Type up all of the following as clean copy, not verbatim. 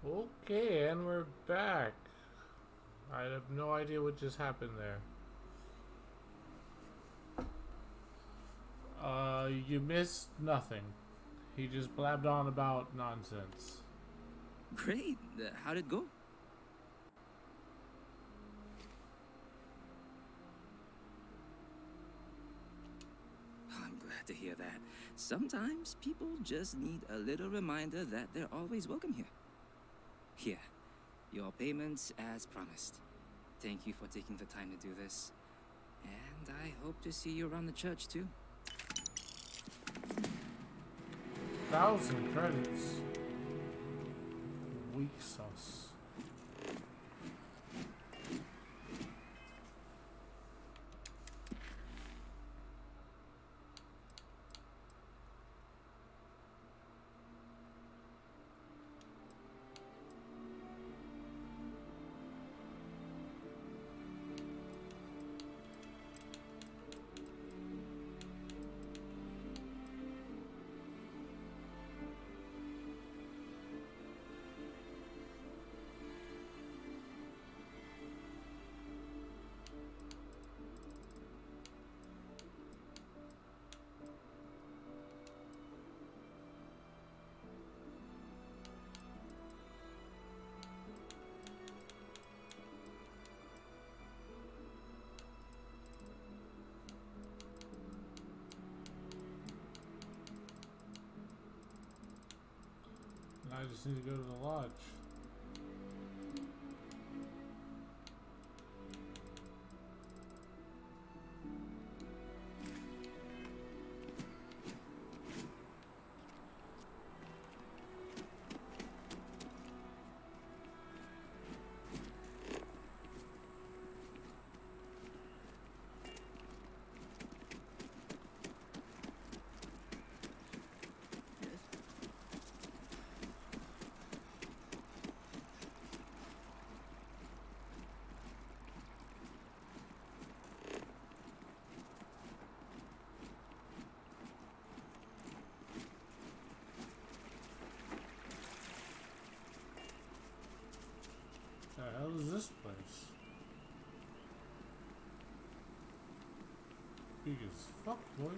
Okay, and we're back. I have no idea what just happened there. You missed nothing. He just blabbed on about nonsense. Great. How'd it go? I'm glad to hear that. Sometimes people just need a little reminder that they're always welcome here. Here, your payments as promised. Thank you for taking the time to do this. And I hope to see you around the church too. 1,000 credits. Weak sauce. I just need to go to the lodge. The hell is this place? Big as fuck, boy.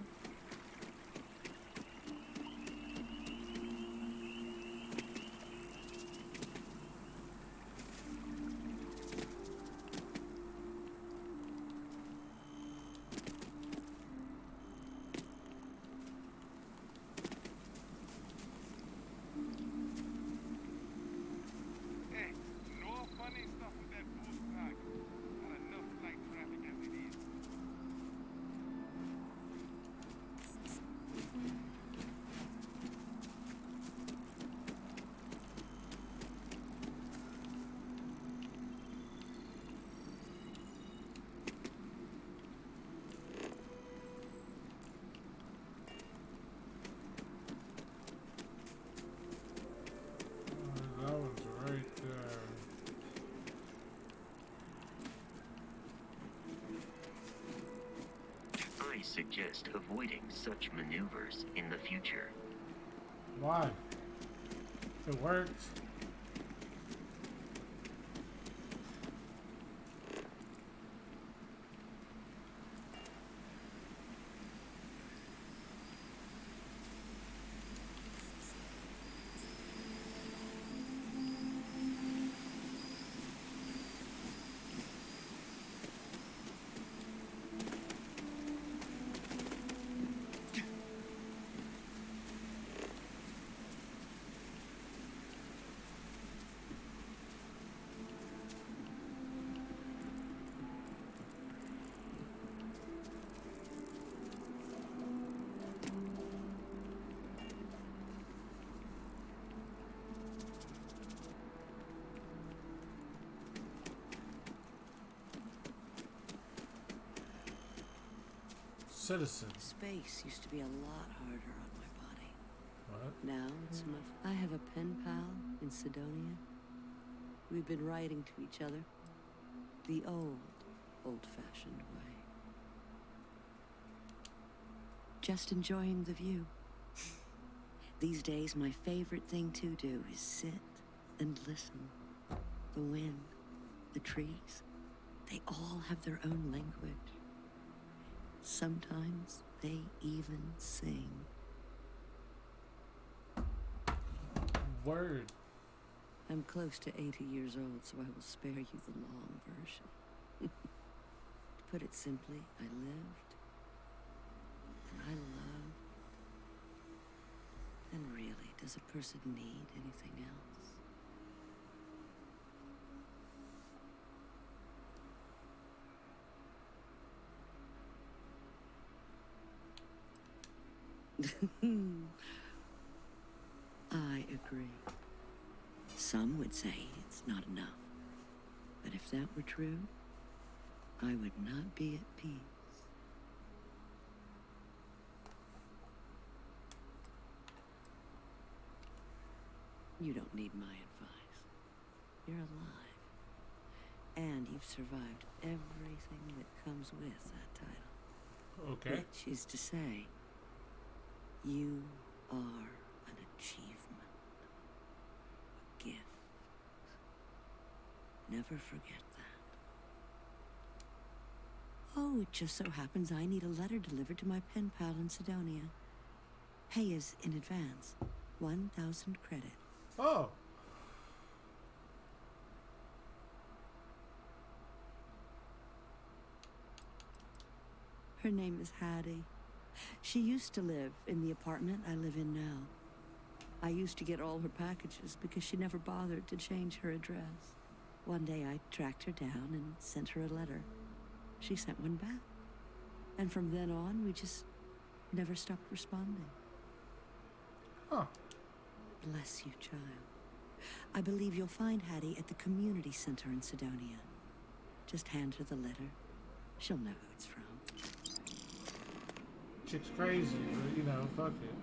That one's right there. I suggest avoiding such maneuvers in the future. Why? It worked. Citizen. Space used to be a lot harder on my body. What? Now it's much. I have a pen pal in Sidonia. We've been writing to each other the old-fashioned way. Just enjoying the view. These days, my favorite thing to do is sit and listen. The wind, the trees, they all have their own language. Sometimes they even sing. Word. I'm close to 80 years old, so I will spare you the long version. To put it simply, I lived, and I loved. And really, does a person need anything else? I agree. Some would say it's not enough. But if that were true, I would not be at peace. You don't need my advice. You're alive. And you've survived everything that comes with that title. Okay. Which is to say, you are an achievement. A gift. Never forget that. Oh, it just so happens I need a letter delivered to my pen pal in Sidonia. Pay is in advance. 1,000 credit. Oh. Her name is Hattie. She used to live in the apartment I live in now. I used to get all her packages because she never bothered to change her address. One day I tracked her down and sent her a letter. She sent one back. And from then on, we just never stopped responding. Huh. Bless you, child. I believe you'll find Hattie at the community center in Sidonia. Just hand her the letter. She'll know who it's from. Chick's crazy, but you know, fuck it.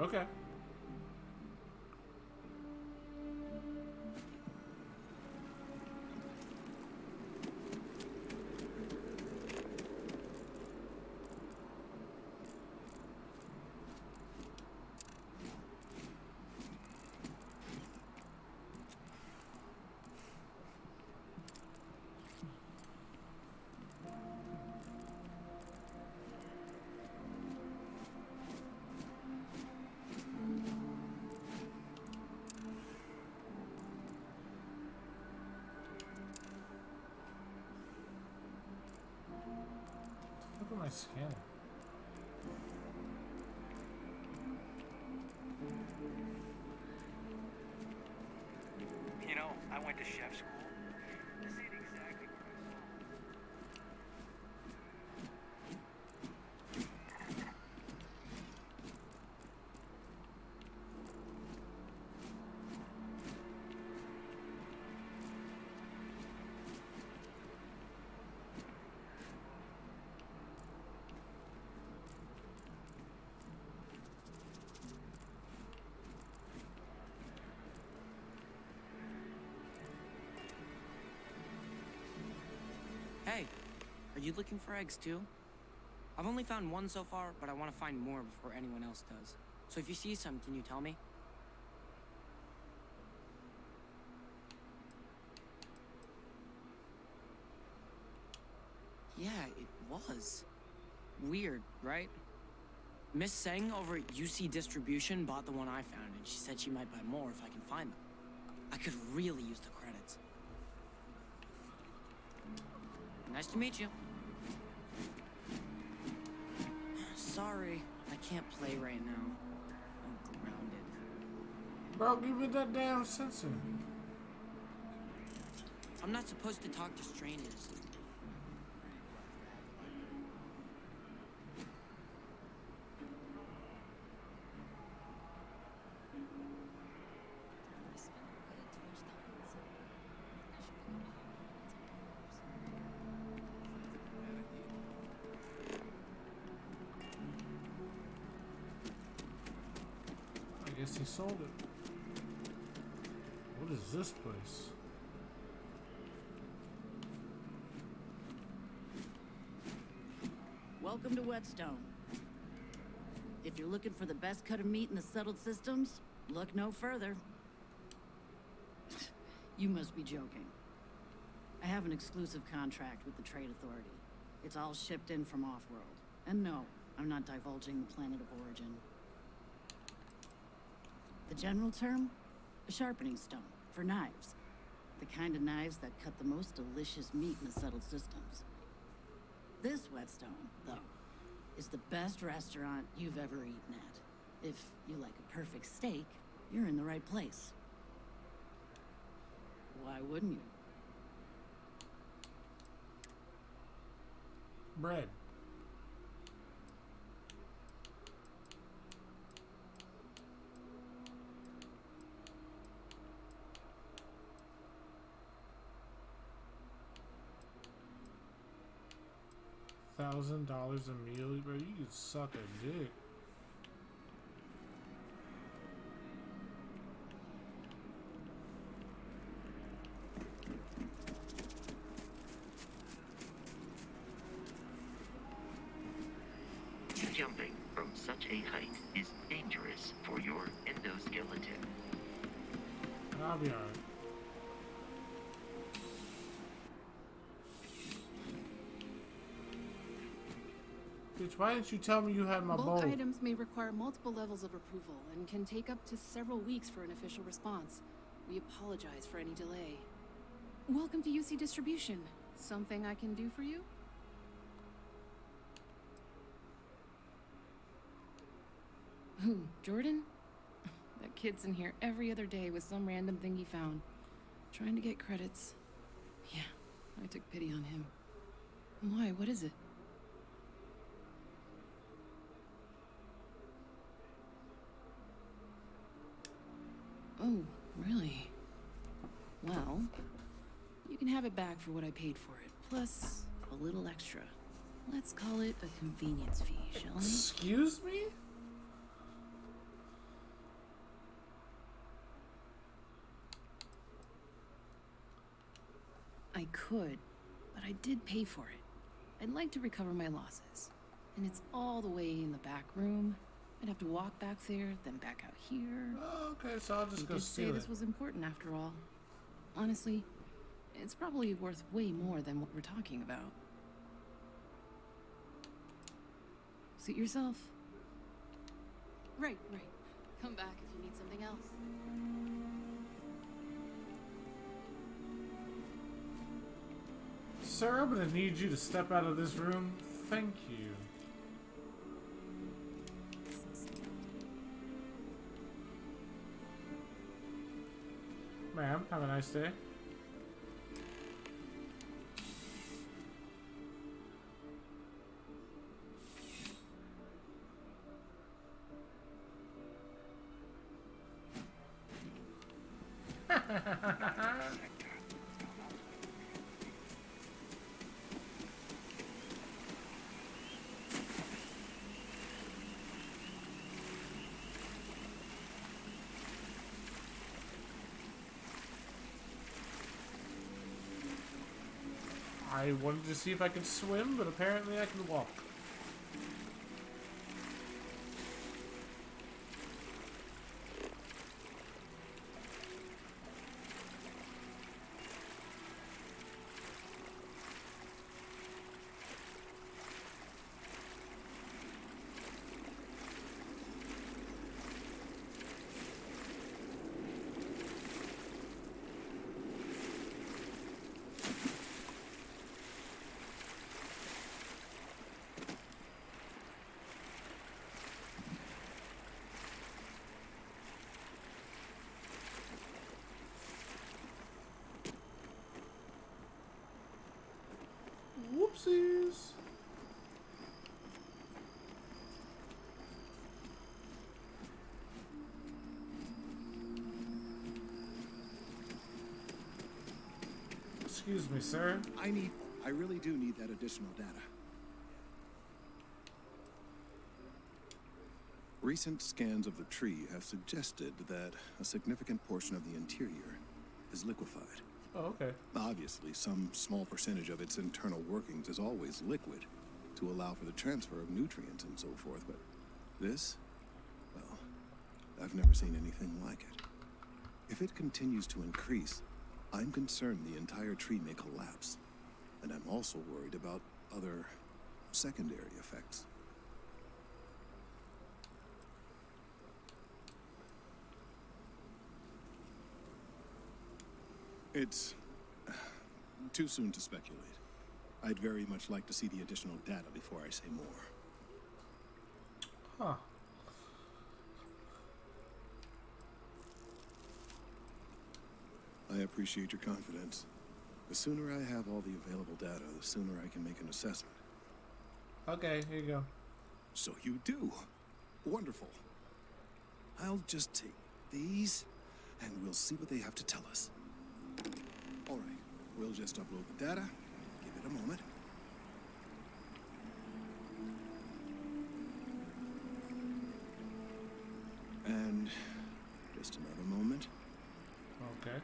Okay. Look at my scanner. You know, I went to chef school. This ain't exactly what I saw. Hey, are you looking for eggs too? I've only found one so far, but I want to find more before anyone else does. So if you see some, can you tell me? Yeah, it was. Weird, right? Miss Seng over at UC Distribution bought the one I found, and she said she might buy more if I can find them. I could really use the credits. Nice to meet you. Sorry, I can't play right now. I'm grounded. Bro, give me that damn sensor. I'm not supposed to talk to strangers. guess he sold it. What is this place? Welcome to Whetstone. If you're looking for the best cut of meat in the settled systems, look no further. You must be joking. I have an exclusive contract with the Trade Authority. It's all shipped in from off-world. And no, I'm not divulging the planet of origin. The general term? A sharpening stone, for knives. The kind of knives that cut the most delicious meat in the settled systems. This Whetstone, though, is the best restaurant you've ever eaten at. If you like a perfect steak, you're in the right place. Why wouldn't you? Bread. $1,000 a meal, bro. You could suck a dick. Jumping from such a height is dangerous for your endoskeleton. I'll be alright. Bitch, why didn't you tell me you had my Bulk bow? items may require multiple levels of approval and can take up to several weeks for an official response. We apologize for any delay. Welcome to UC Distribution. Something I can do for you? Who, Jordan? That kid's in here every other day with some random thing he found. Trying to get credits. Yeah, I took pity on him. Why, what is it? Oh, really? Well, you can have it back for what I paid for it, plus a little extra. Let's call it a convenience fee, shall we? Excuse me? I could, but I did pay for it. I'd like to recover my losses. And it's all the way in the back room. I'd have to walk back there, then back out here. Oh, okay, so I'll just You go did say steal this it. was important after all. Honestly, it's probably worth way more than what we're talking about. Suit yourself. Right. Come back if you need something else. Sir, I'm gonna need you to step out of this room. Thank you. Ma'am, have a nice day. I wanted to see if I could swim, but apparently I can walk. Whoopsies. Excuse me, sir. I really do need that additional data. Recent scans of the tree have suggested that a significant portion of the interior is liquefied. Oh, okay. Obviously, some small percentage of its internal workings is always liquid to allow for the transfer of nutrients and so forth, but this, well, I've never seen anything like it. If it continues to increase, I'm concerned the entire tree may collapse, and I'm also worried about other secondary effects. It's too soon to speculate. I'd very much like to see the additional data before I say more. Huh. I appreciate your confidence. The sooner I have all the available data, the sooner I can make an assessment. Okay, here you go. So you do. Wonderful. I'll just take these, and we'll see what they have to tell us. All right, we'll just upload the data. Give it a moment. And just another moment. Okay.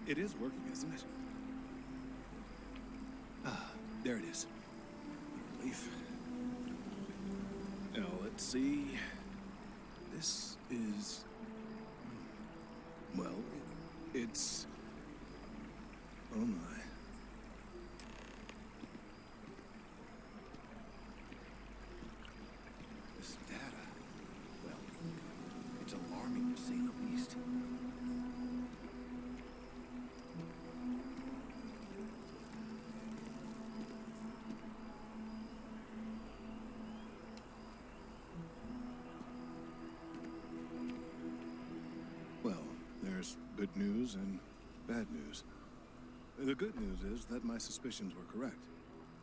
It is working, isn't it? Ah, there it is. Relief. Now, let's see. This is... well, it's... oh my. This data, well, it's alarming to say the least. Well, there's good news and bad news. The good news is that my suspicions were correct.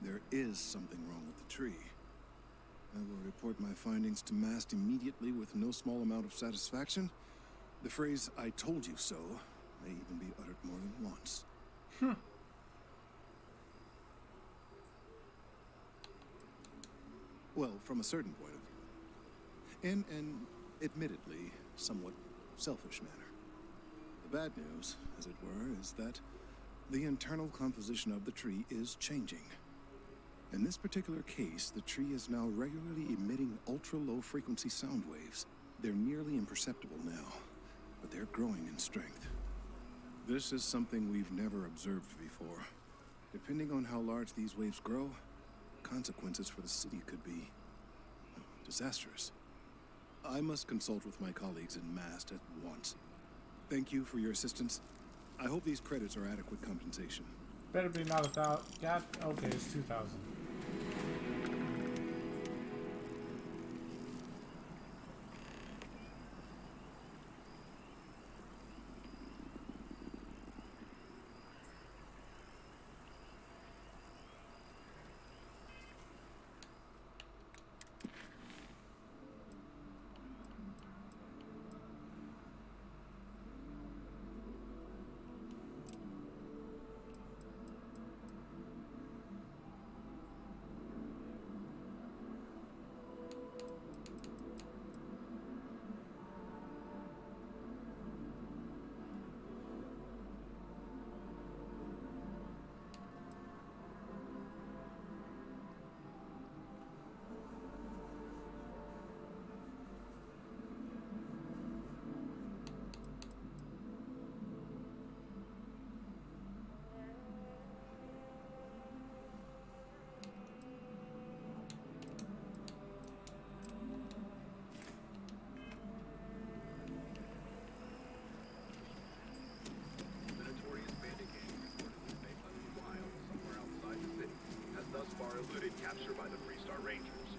There is something wrong with the tree. I will report my findings to MAST immediately with no small amount of satisfaction. The phrase, "I told you so," may even be uttered more than once. Well, from a certain point of view. In an admittedly somewhat selfish manner. The bad news, as it were, is that the internal composition of the tree is changing. In this particular case, the tree is now regularly emitting ultra-low frequency sound waves. They're nearly imperceptible now, but they're growing in strength. This is something we've never observed before. Depending on how large these waves grow, consequences for the city could be disastrous. I must consult with my colleagues in MAST at once. Thank you for your assistance. I hope these credits are adequate compensation. Better be not 1,000. God, okay, it's 2,000. eluded capture by the Freestar Rangers.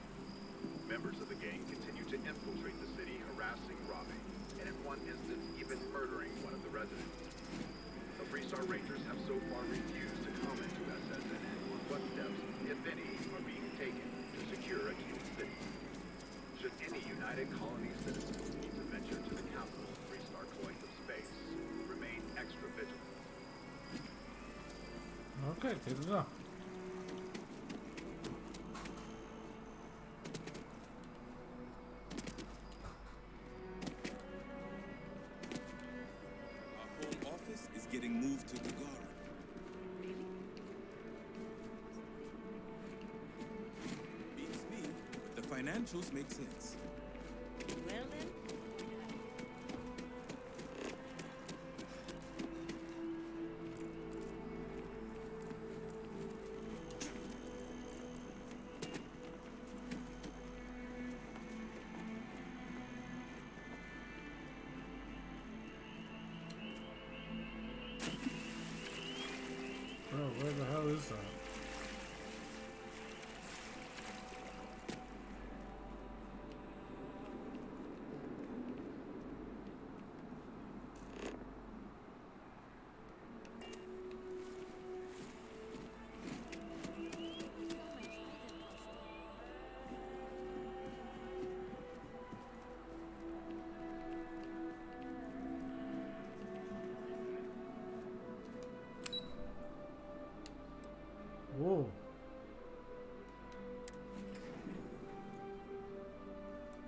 Members of the gang continue to infiltrate the city, harassing, robbing, and in one instance, even murdering one of the residents. The Freestar Rangers have so far refused to comment to SSNN on what steps, if any, are being taken to secure a key city. Should any United Colony citizens need to venture to the capital of Freestar collective space, remain extra vigilant. Okay, good to know. financials make sense. Well then. Bro, where the hell is that? Whoa.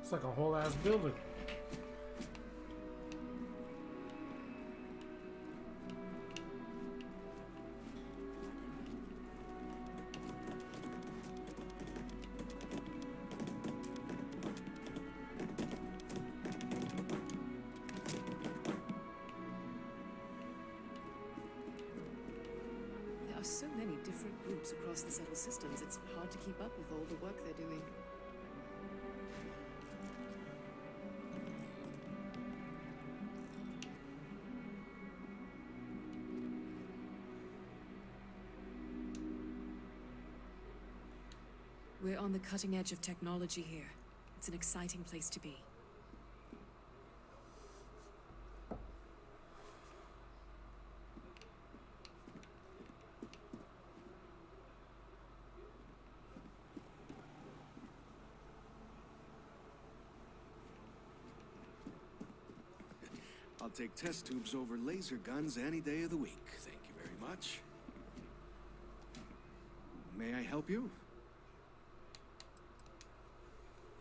It's like a whole ass building. There are so many different groups across the settled systems, it's hard to keep up with all the work they're doing. We're on the cutting edge of technology here. It's an exciting place to be. I'll take test tubes over laser guns any day of the week. Thank you very much. May I help you?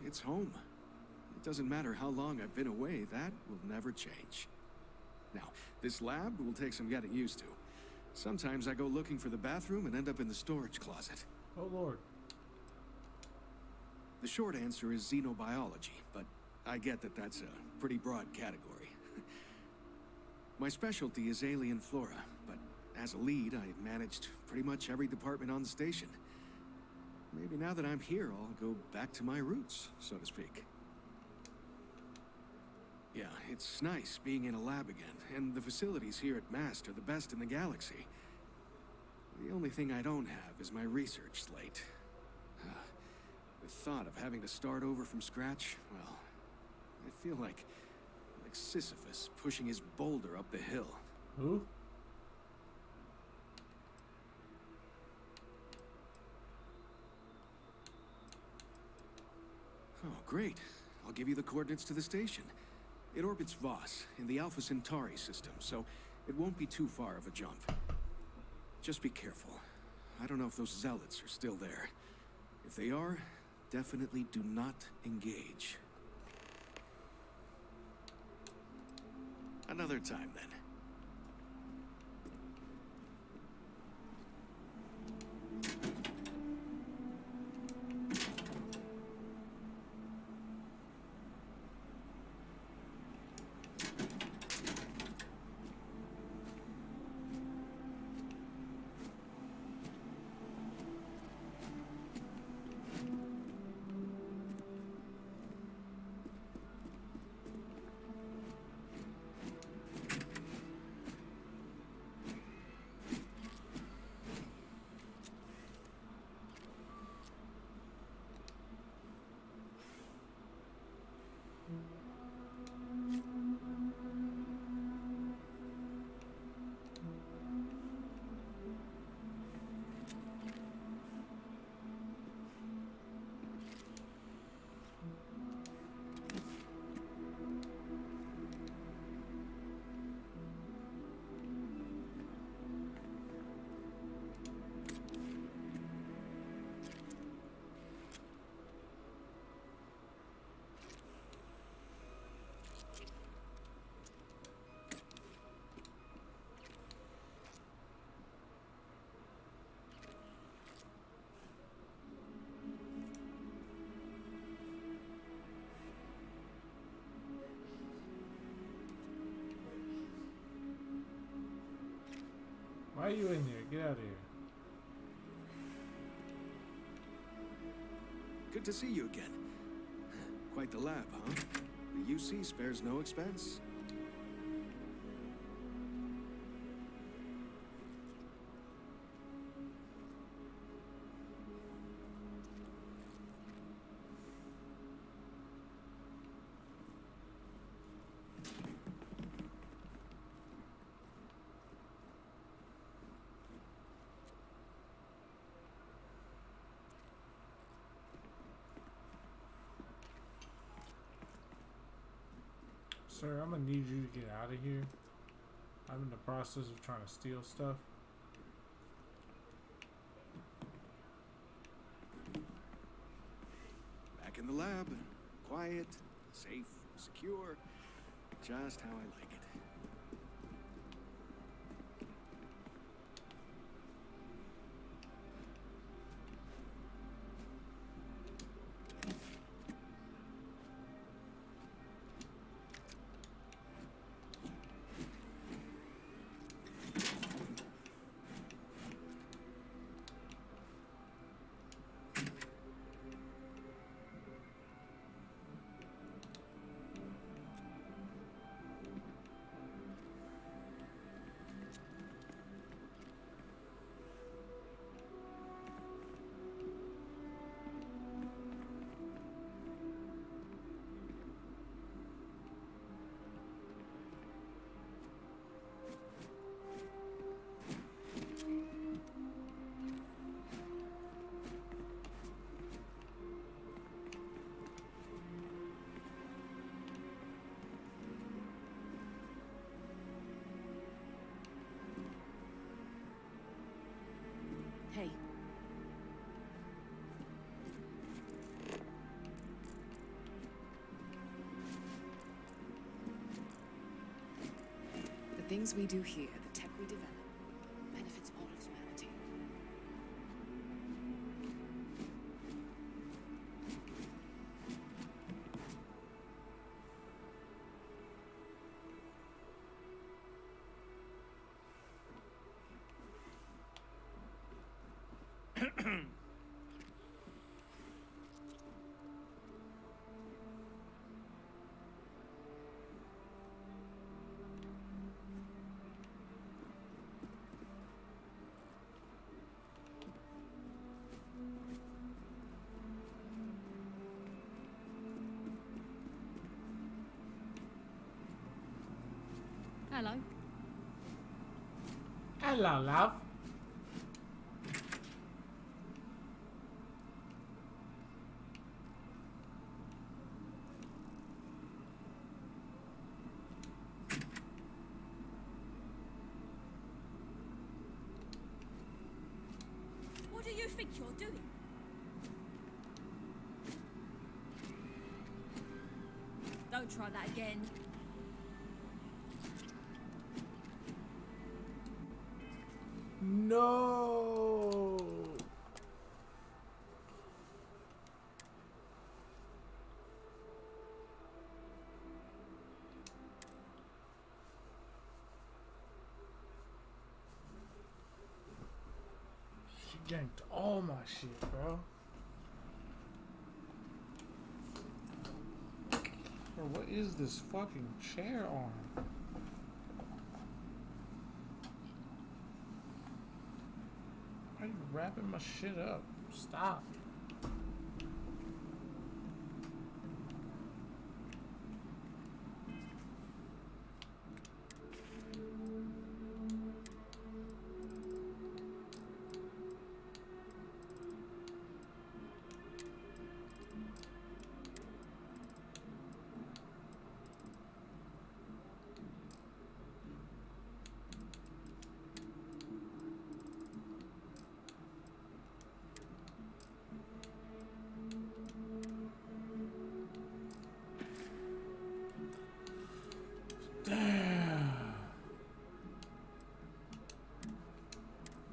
It's home. It doesn't matter how long I've been away, that will never change. Now, this lab will take some getting used to. Sometimes I go looking for the bathroom and end up in the storage closet. Oh lord. The short answer is xenobiology, but I get that that's a pretty broad category. My specialty is alien flora, but as a lead, I managed pretty much every department on the station. Maybe now that I'm here, I'll go back to my roots, so to speak. Yeah, it's nice being in a lab again, and the facilities here at MAST are the best in the galaxy. The only thing I don't have is my research slate. The thought of having to start over from scratch, well, I feel like Sisyphus pushing his boulder up the hill. Who? Oh, great. I'll give you the coordinates to the station. It orbits Voss in the Alpha Centauri system, so it won't be too far of a jump. Just be careful. I don't know if those zealots are still there. If they are, definitely do not engage. Another time, then. Why are you in here? Get out of here. Good to see you again. Quite the lab, huh? The UC spares no expense. Sir, I'm gonna need you to get out of here. I'm in the process of trying to steal stuff. Back in the lab. Quiet, safe, secure. Just how I like it. Hey. The things we do here, the tech we develop, benefits all of humanity. Hello. Hello, love. What do you think you're doing? Don't try that again. No. She yanked all my shit, bro. Bro, what is this fucking chair arm? Why are you wrapping my shit up? Stop.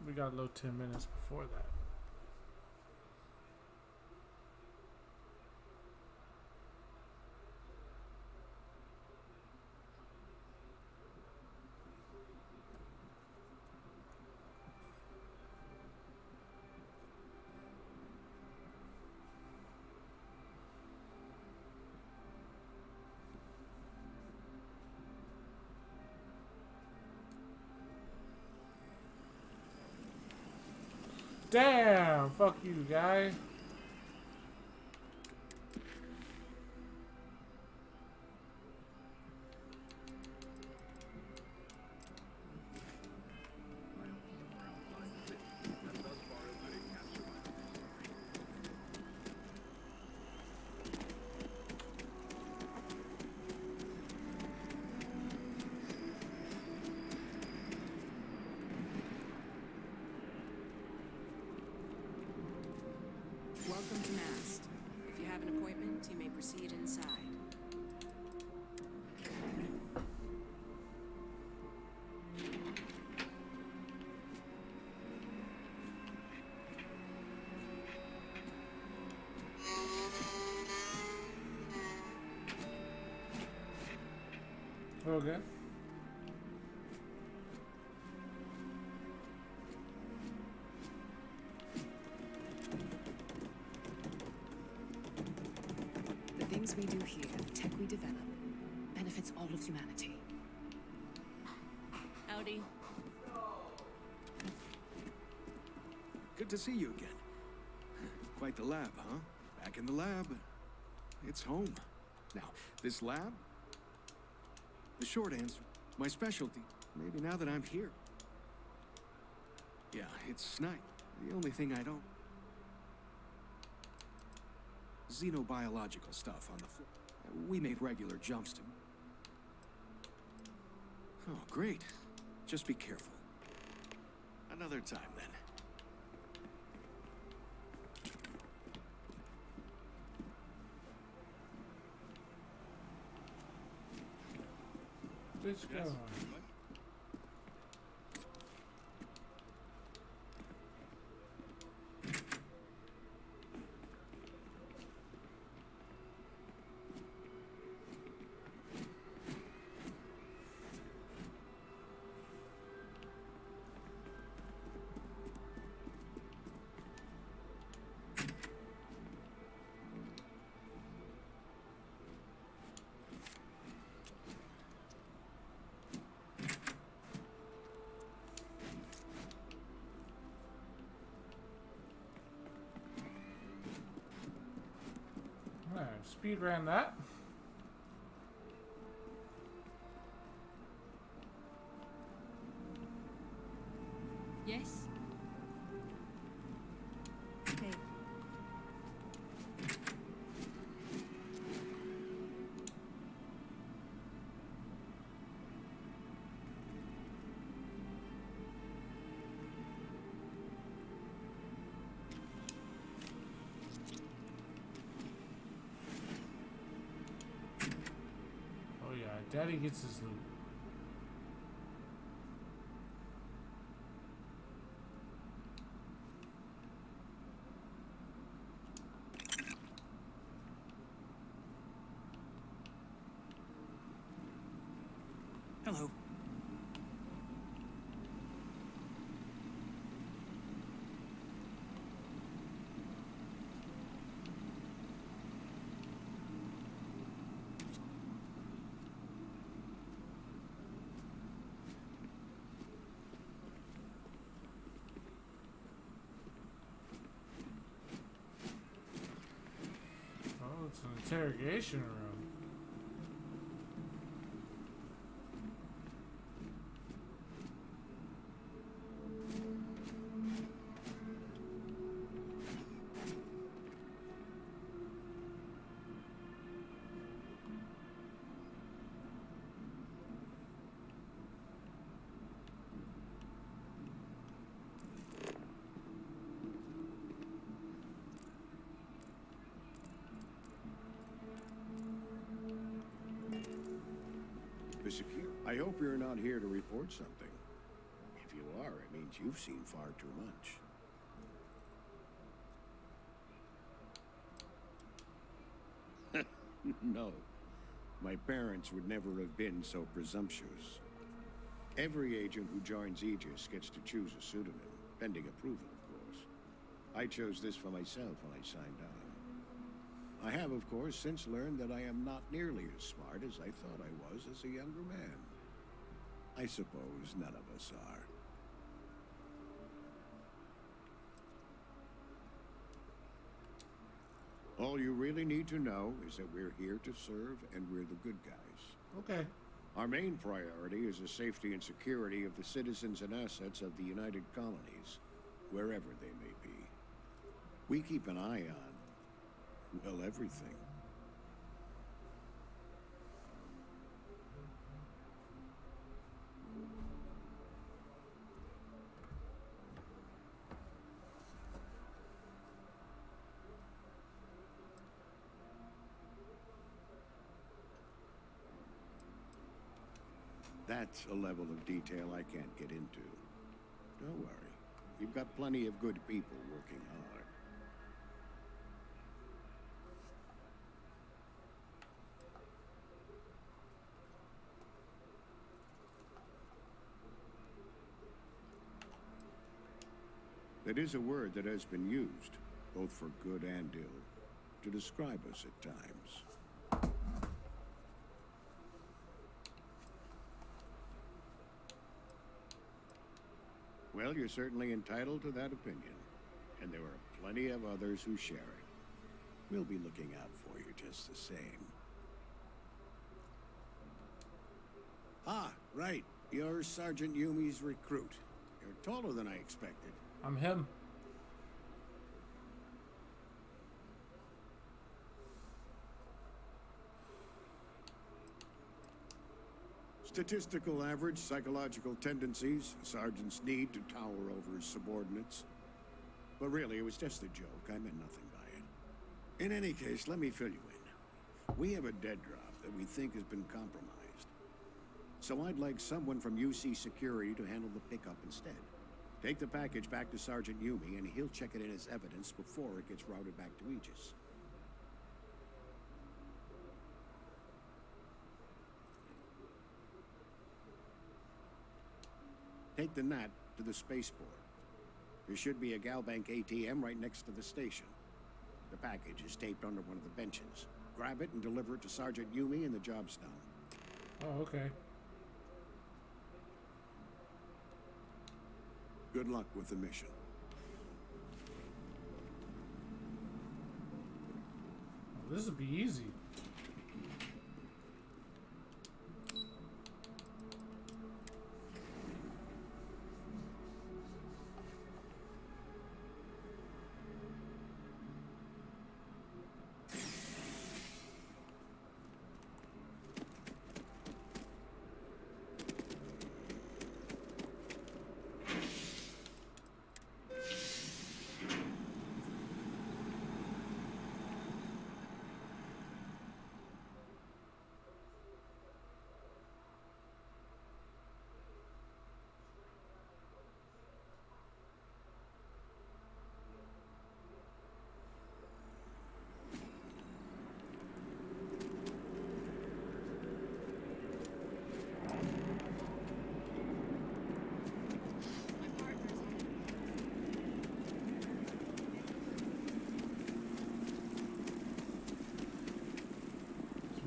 We got a little 10 minutes before that. Damn! Fuck you, guy. Welcome to Mast. If you have an appointment, you may proceed inside. Okay. The things we do here, the tech we develop, benefits all of humanity. Howdy. Good to see you again. Quite the lab, huh? Back in the lab. It's home. Now, this lab? The short answer, my specialty. Maybe now that I'm here. Yeah, it's night. The only thing I don't... Xenobiological stuff on the floor. We make regular jumps to... Oh, great. Just be careful. Another time, then. Let's go. Alright, speed ran that. Yes? Okay. Oh yeah, Daddy gets his loot. Hello. Oh, it's an interrogation room. Secure. I hope you're not here to report something. If you are, it means you've seen far too much. No. My parents would never have been so presumptuous. Every agent who joins Aegis gets to choose a pseudonym, pending approval, of course. I chose this for myself when I signed on. I have, of course, since learned that I am not nearly as smart as I thought I was as a younger man. I suppose none of us are. All you really need to know is that we're here to serve and we're the good guys. Okay. Our main priority is the safety and security of the citizens and assets of the United Colonies, wherever they may be. We keep an eye on, well, everything. That's a level of detail I can't get into. Don't worry. We've got plenty of good people working hard. It is a word that has been used, both for good and ill, to describe us at times. Well, you're certainly entitled to that opinion, and there are plenty of others who share it. We'll be looking out for you just the same. Ah, right. You're Sergeant Yumi's recruit. You're taller than I expected. I'm him. Statistical average, psychological tendencies, sergeants need to tower over his subordinates. But really, it was just a joke. I meant nothing by it. In any case, let me fill you in. We have a dead drop that we think has been compromised. So I'd like someone from UC Security to handle the pickup instead. Take the package back to Sergeant Yumi, and he'll check it in as evidence before it gets routed back to Aegis. Take the Nat to the spaceport. There should be a Galbank ATM right next to the station. The package is taped under one of the benches. Grab it and deliver it to Sergeant Yumi, and the job's done. Oh, okay. Good luck with the mission. Well, this would be easy.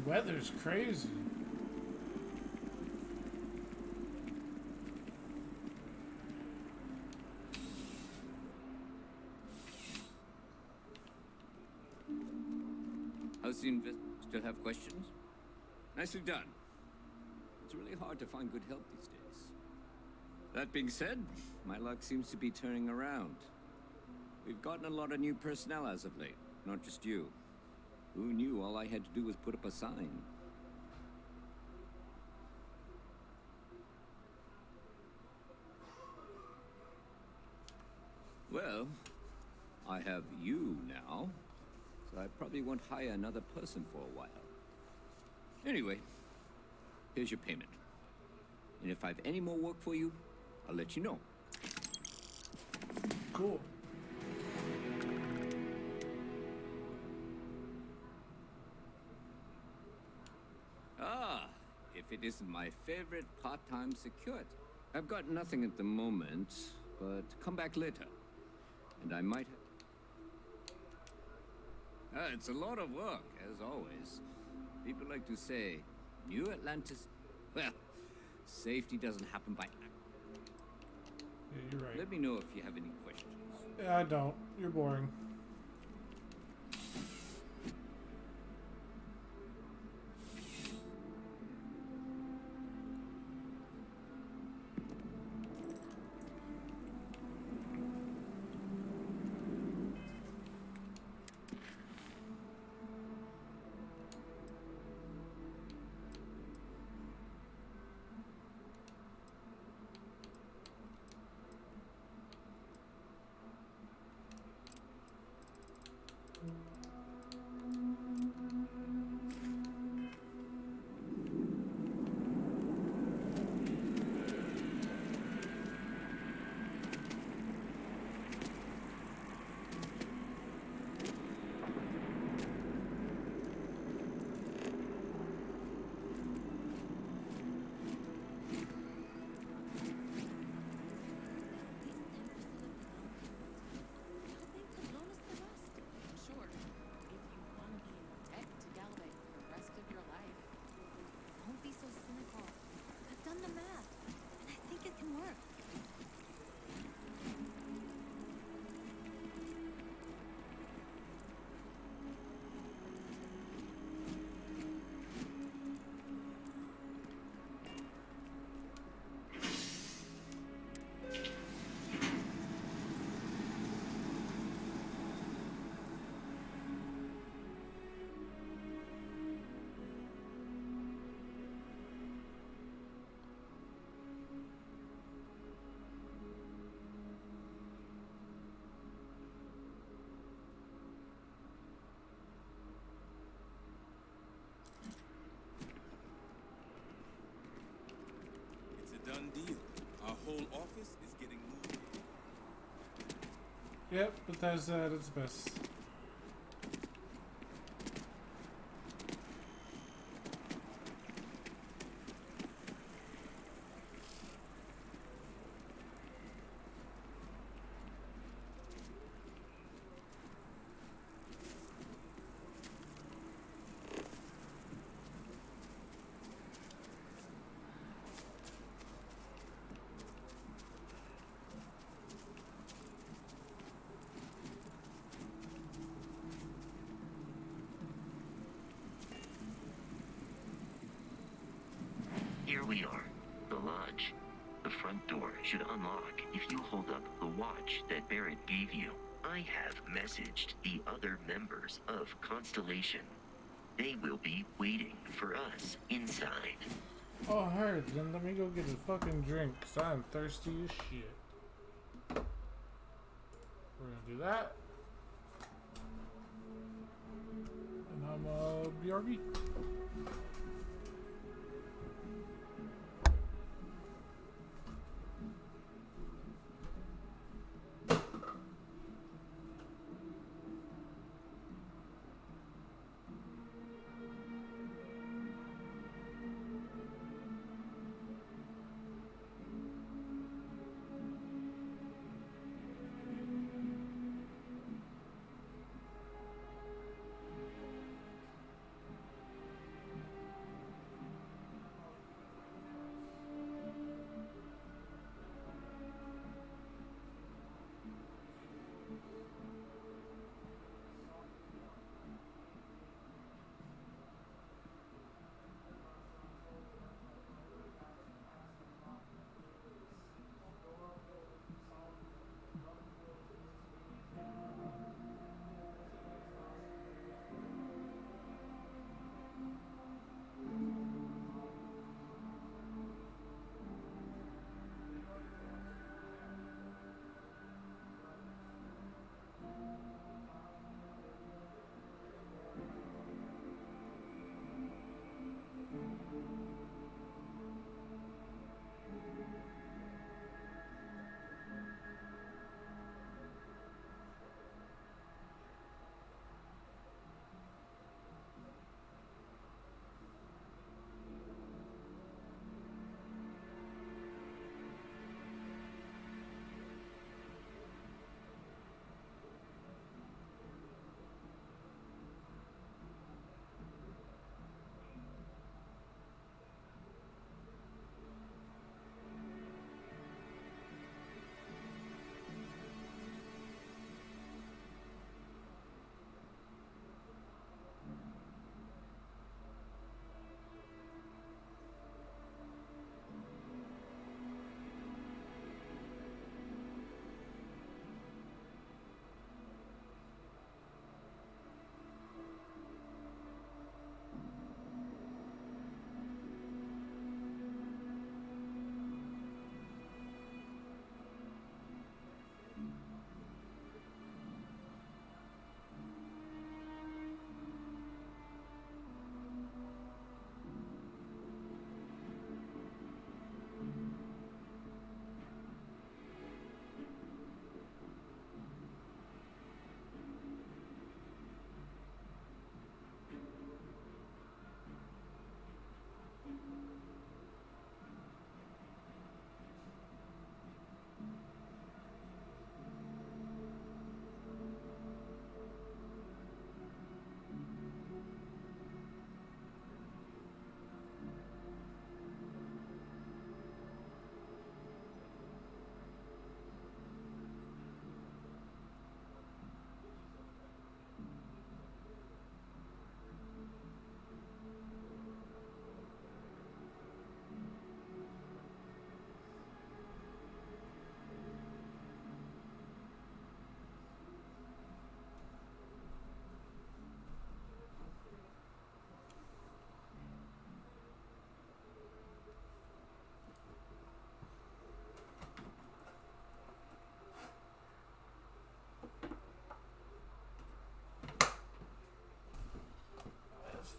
Weather's crazy. How's the invest? Still have questions? Nicely done. It's really hard to find good help these days. That being said, my luck seems to be turning around. We've gotten a lot of new personnel as of late, not just you. Who knew all I had to do was put up a sign? Well, I have you now, so I probably won't hire another person for a while. Anyway, here's your payment. And if I have any more work for you, I'll let you know. Cool. If it isn't my favorite part-time security. I've got nothing at the moment, but come back later. And I might have... it's a lot of work, as always. People like to say, New Atlantis... Well, safety doesn't happen by accident. Yeah, you're right. Let me know if you have any questions. Yeah, I don't. You're boring. Yep, Bethesda at its best. Here we are, the lodge. The front door should unlock if you hold up the watch that Barrett gave you. I have messaged the other members of Constellation. They will be waiting for us inside. Oh, heard. Then let me go get a fucking drink, cause I'm thirsty as shit. We're gonna do that. And I'm BRB.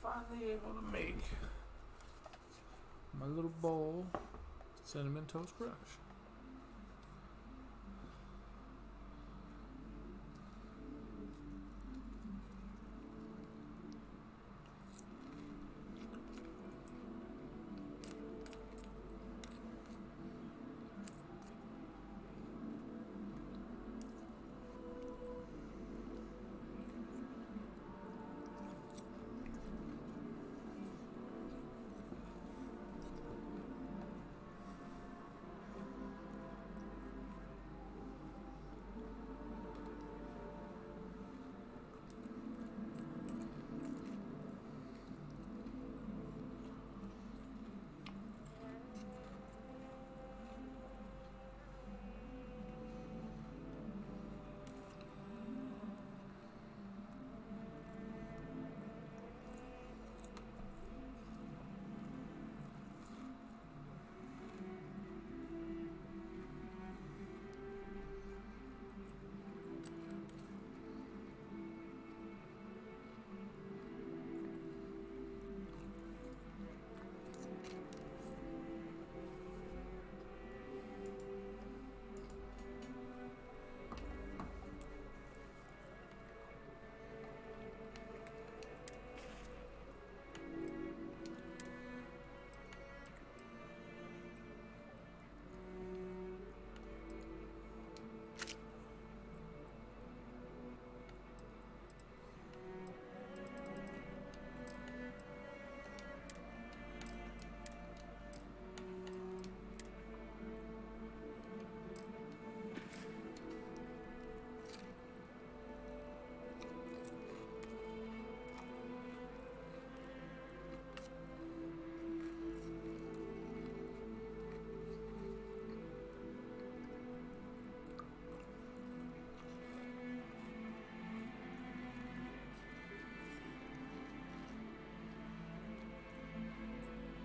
Finally able to make my little bowl of Cinnamon Toast Crunch.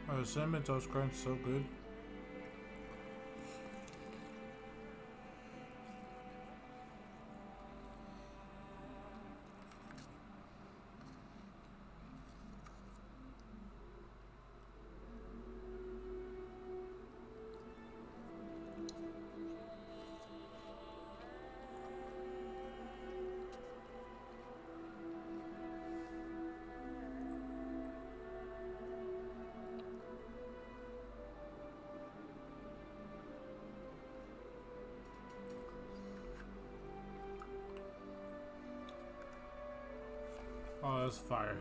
Oh, the cinnamon toast crunch is so good. Oh, that's fire.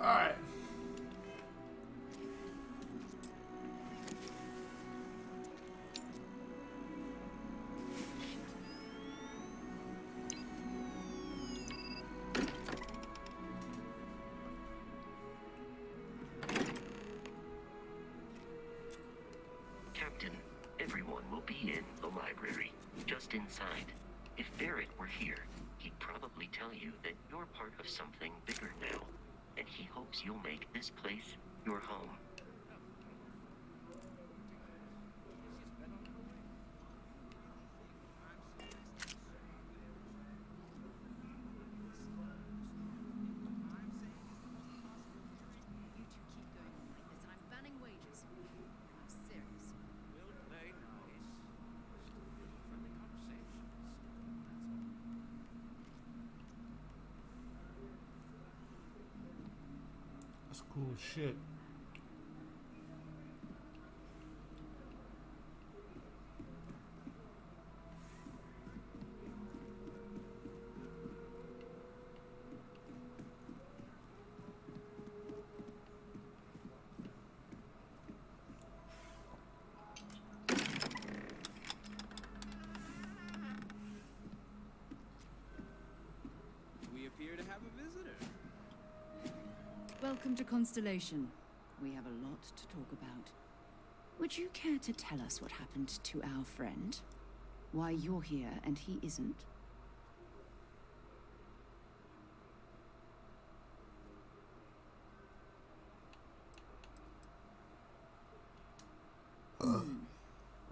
Alright. Captain, everyone will be in the library, just inside. If Barrett were here, he'd probably tell you that you're part of something bigger now, and he hopes you'll make this place your home. That's cool as shit. We appear to have a visitor. Welcome to Constellation. We have a lot to talk about. Would you care to tell us what happened to our friend? Why you're here and he isn't?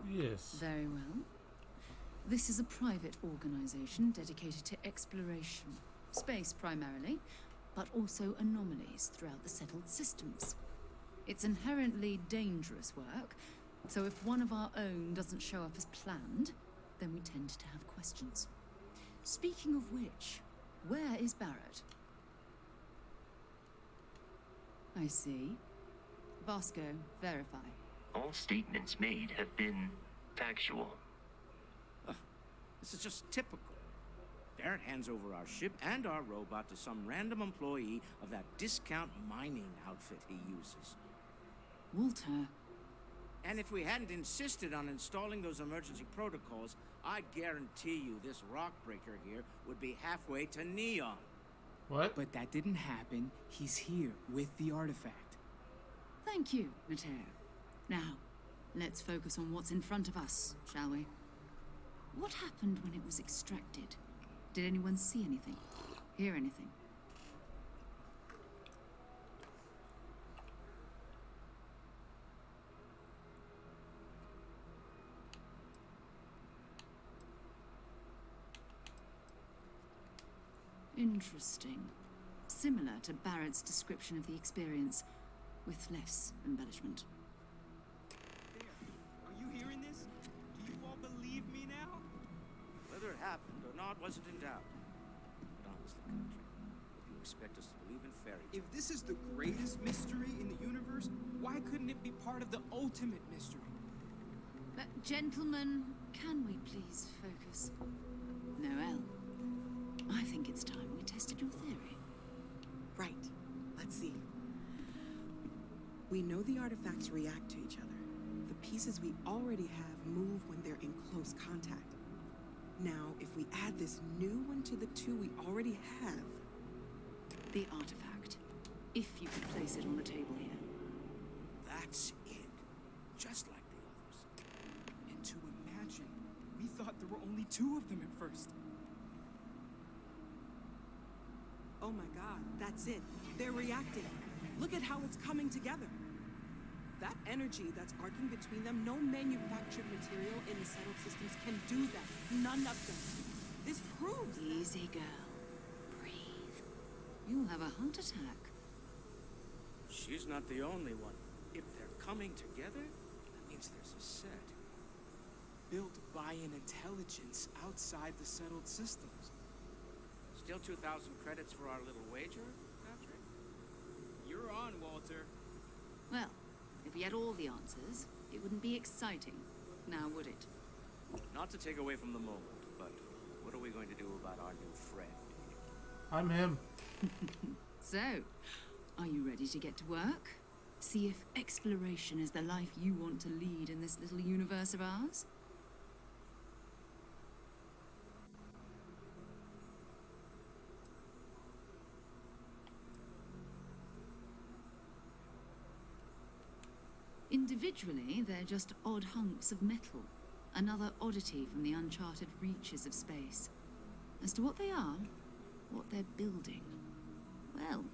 Yes. Very well. This is a private organization dedicated to exploration. Space primarily, but also anomalies throughout the settled systems. It's inherently dangerous work, so if one of our own doesn't show up as planned, then we tend to have questions. Speaking of which, where is Barrett? I see. Vasco, verify. All statements made have been factual. This is just typical. Barrett hands over our ship and our robot to some random employee of that discount mining outfit he uses. Walter. And if we hadn't insisted on installing those emergency protocols, I guarantee you this rock breaker here would be halfway to Neon. What? But that didn't happen. He's here with the artifact. Thank you, Mateo. Now, let's focus on what's in front of us, shall we? What happened when it was extracted? Did anyone see anything? Hear anything? Interesting. Similar to Barrett's description of the experience, with less embellishment. Are you hearing this? Do you all believe me now? Whether it happened or not wasn't in doubt. But honestly, Country, if you expect us to believe in fairy tales... If this is the greatest mystery in the universe, why couldn't it be part of the ultimate mystery? Gentlemen, can we please focus? Noel, I think it's time we tested your theory. Right. Let's see. We know the artifacts react to each other. The pieces we already have move when they're in close contact. Now, if we add this new one to the two we already have... The artifact. If you could place it on the table here. That's it. Just like the others. And to imagine, we thought there were only 2 of them at first. Oh my god, that's it. They're reacting. Look at how it's coming together. That energy that's arcing between them, no manufactured material in the settled systems can do that. None of them. This proves Easy, girl. Breathe. You'll have a heart attack. She's not the only one. If they're coming together, that means there's a set. Built by an intelligence outside the settled systems. Still 2,000 credits for our little wager, Patrick? You're on, Walter. Well, if we had all the answers, it wouldn't be exciting, now would it? Not to take away from the moment, but what are we going to do about our new friend? I'm him. So, are you ready to get to work? See if exploration is the life you want to lead in this little universe of ours? Individually, they're just odd hunks of metal. Another oddity from the uncharted reaches of space. As to what they are, what they're building, well,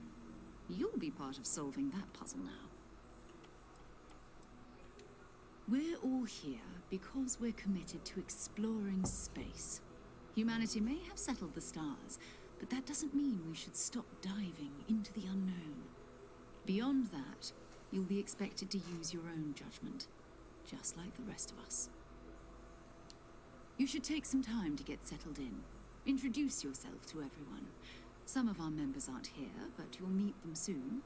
you'll be part of solving that puzzle now. We're all here because we're committed to exploring space. Humanity may have settled the stars, but that doesn't mean we should stop diving into the unknown. Beyond that, you'll be expected to use your own judgment, just like the rest of us. You should take some time to get settled in. Introduce yourself to everyone. Some of our members aren't here, but you'll meet them soon.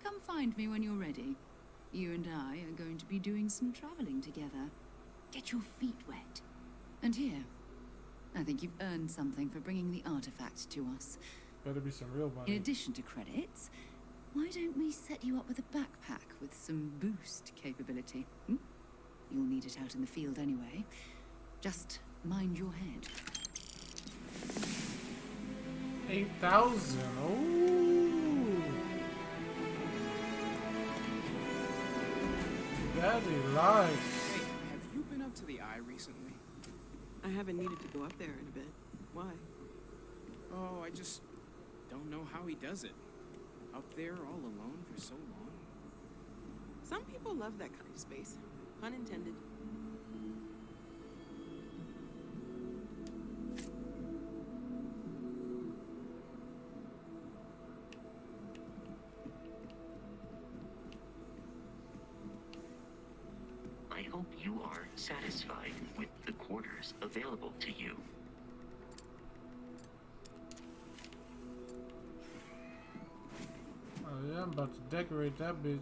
Come find me when you're ready. You and I are going to be doing some traveling together. Get your feet wet. And here, I think you've earned something for bringing the artifact to us. Better be some real money. In addition to credits, why don't we set you up with a backpack with some boost capability? You'll need it out in the field anyway. Just mind your head. 8,000. Oh, daddy lies. Hey, have you been up to the Eye recently? I haven't needed to go up there in a bit. Why? Oh, I just don't know how he does it. Up there all alone for so long. Some people love that kind of space. Pun intended. I hope you are satisfied with the quarters available to you. Oh yeah, I'm about to decorate that bitch.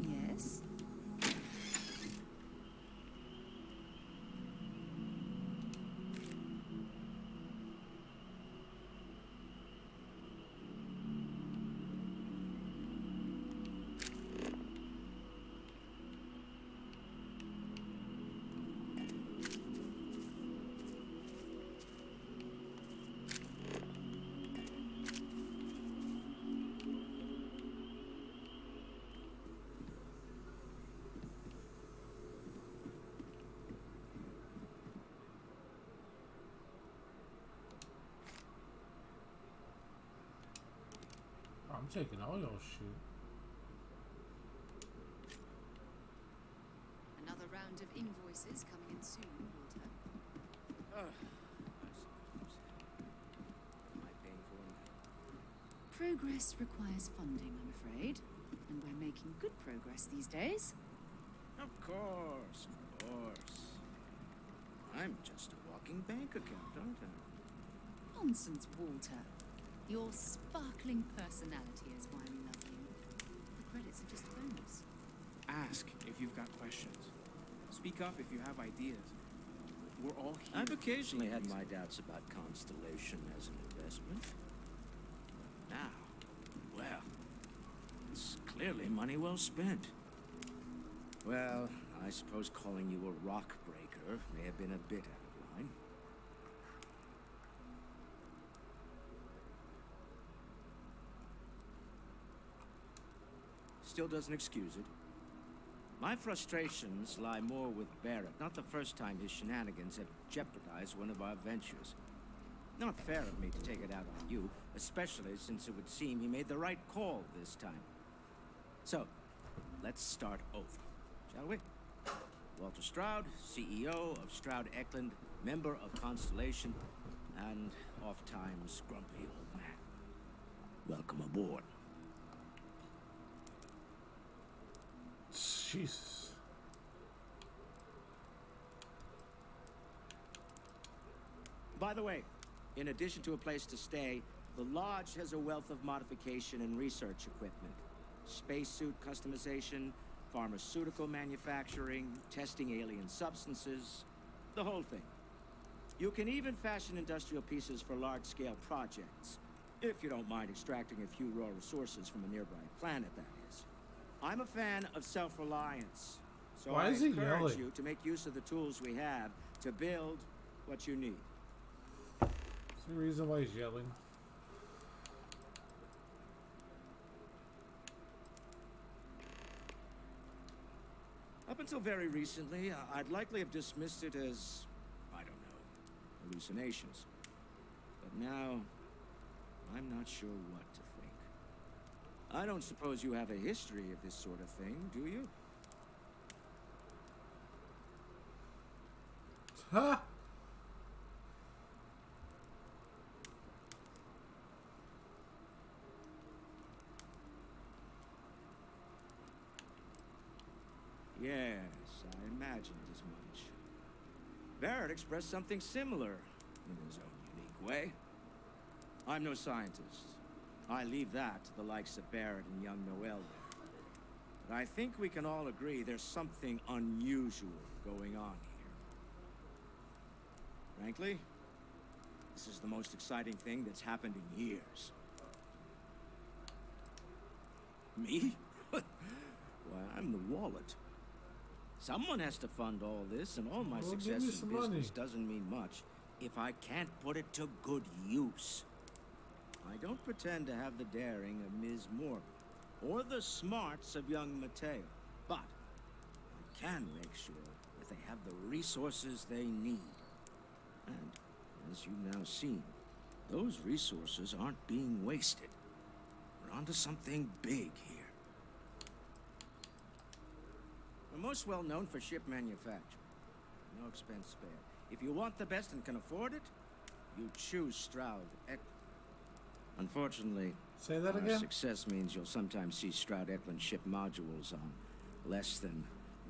Yes? I'm taking all your shit. Another round of invoices coming in soon, Walter. I suppose. Am I paying for them? Progress requires funding, I'm afraid. And we're making good progress these days. Of course, of course. I'm just a walking bank account, aren't I? Nonsense, Walter. Your sparkling personality is why we love you. The credits are just a bonus. Ask if you've got questions. Speak up if you have ideas. We're all here. I've occasionally had my doubts about Constellation as an investment. But now, well, it's clearly money well spent. Well, I suppose calling you a rock breaker may have been a bit out of line. Still doesn't excuse it. My frustrations lie more with Barrett. Not the first time his shenanigans have jeopardized one of our ventures. Not fair of me to take it out on you, especially since it would seem he made the right call this time. So, let's start over, shall we? Walter Stroud, CEO of Stroud Eklund, member of Constellation, and oft-times grumpy old man. Welcome aboard. Jesus. By the way, in addition to a place to stay, the Lodge has a wealth of modification and research equipment. Spacesuit customization, pharmaceutical manufacturing, testing alien substances, the whole thing. You can even fashion industrial pieces for large-scale projects, if you don't mind extracting a few raw resources from a nearby planet, that is. I'm a fan of self-reliance, so Why I is he encourage yelling? you to make use of the tools we have to build what you need. Is there a reason why he's yelling? Up until very recently, I'd likely have dismissed it as, I don't know, hallucinations. But now, I'm not sure what to think. I don't suppose you have a history of this sort of thing, do you? Huh? Yes, I imagined as much. Barrett expressed something similar in his own unique way. I'm no scientist. I leave that to the likes of Barrett and young Noel there. But I think we can all agree there's something unusual going on here. Frankly, this is the most exciting thing that's happened in years. Me? Why, I'm the wallet. Someone has to fund all this, and all my Well, give success me in some business money. doesn't mean much if I can't put it to good use. I don't pretend to have the daring of Ms. Morgan, or the smarts of young Mateo, but I can make sure that they have the resources they need. And, as you've now seen, those resources aren't being wasted. We're onto something big here. We're most well known for ship manufacturing. No expense spared. If you want the best and can afford it, you choose Stroud Eklund. Unfortunately, Say that our again? success means you'll sometimes see Stroud Eklund ship modules on less than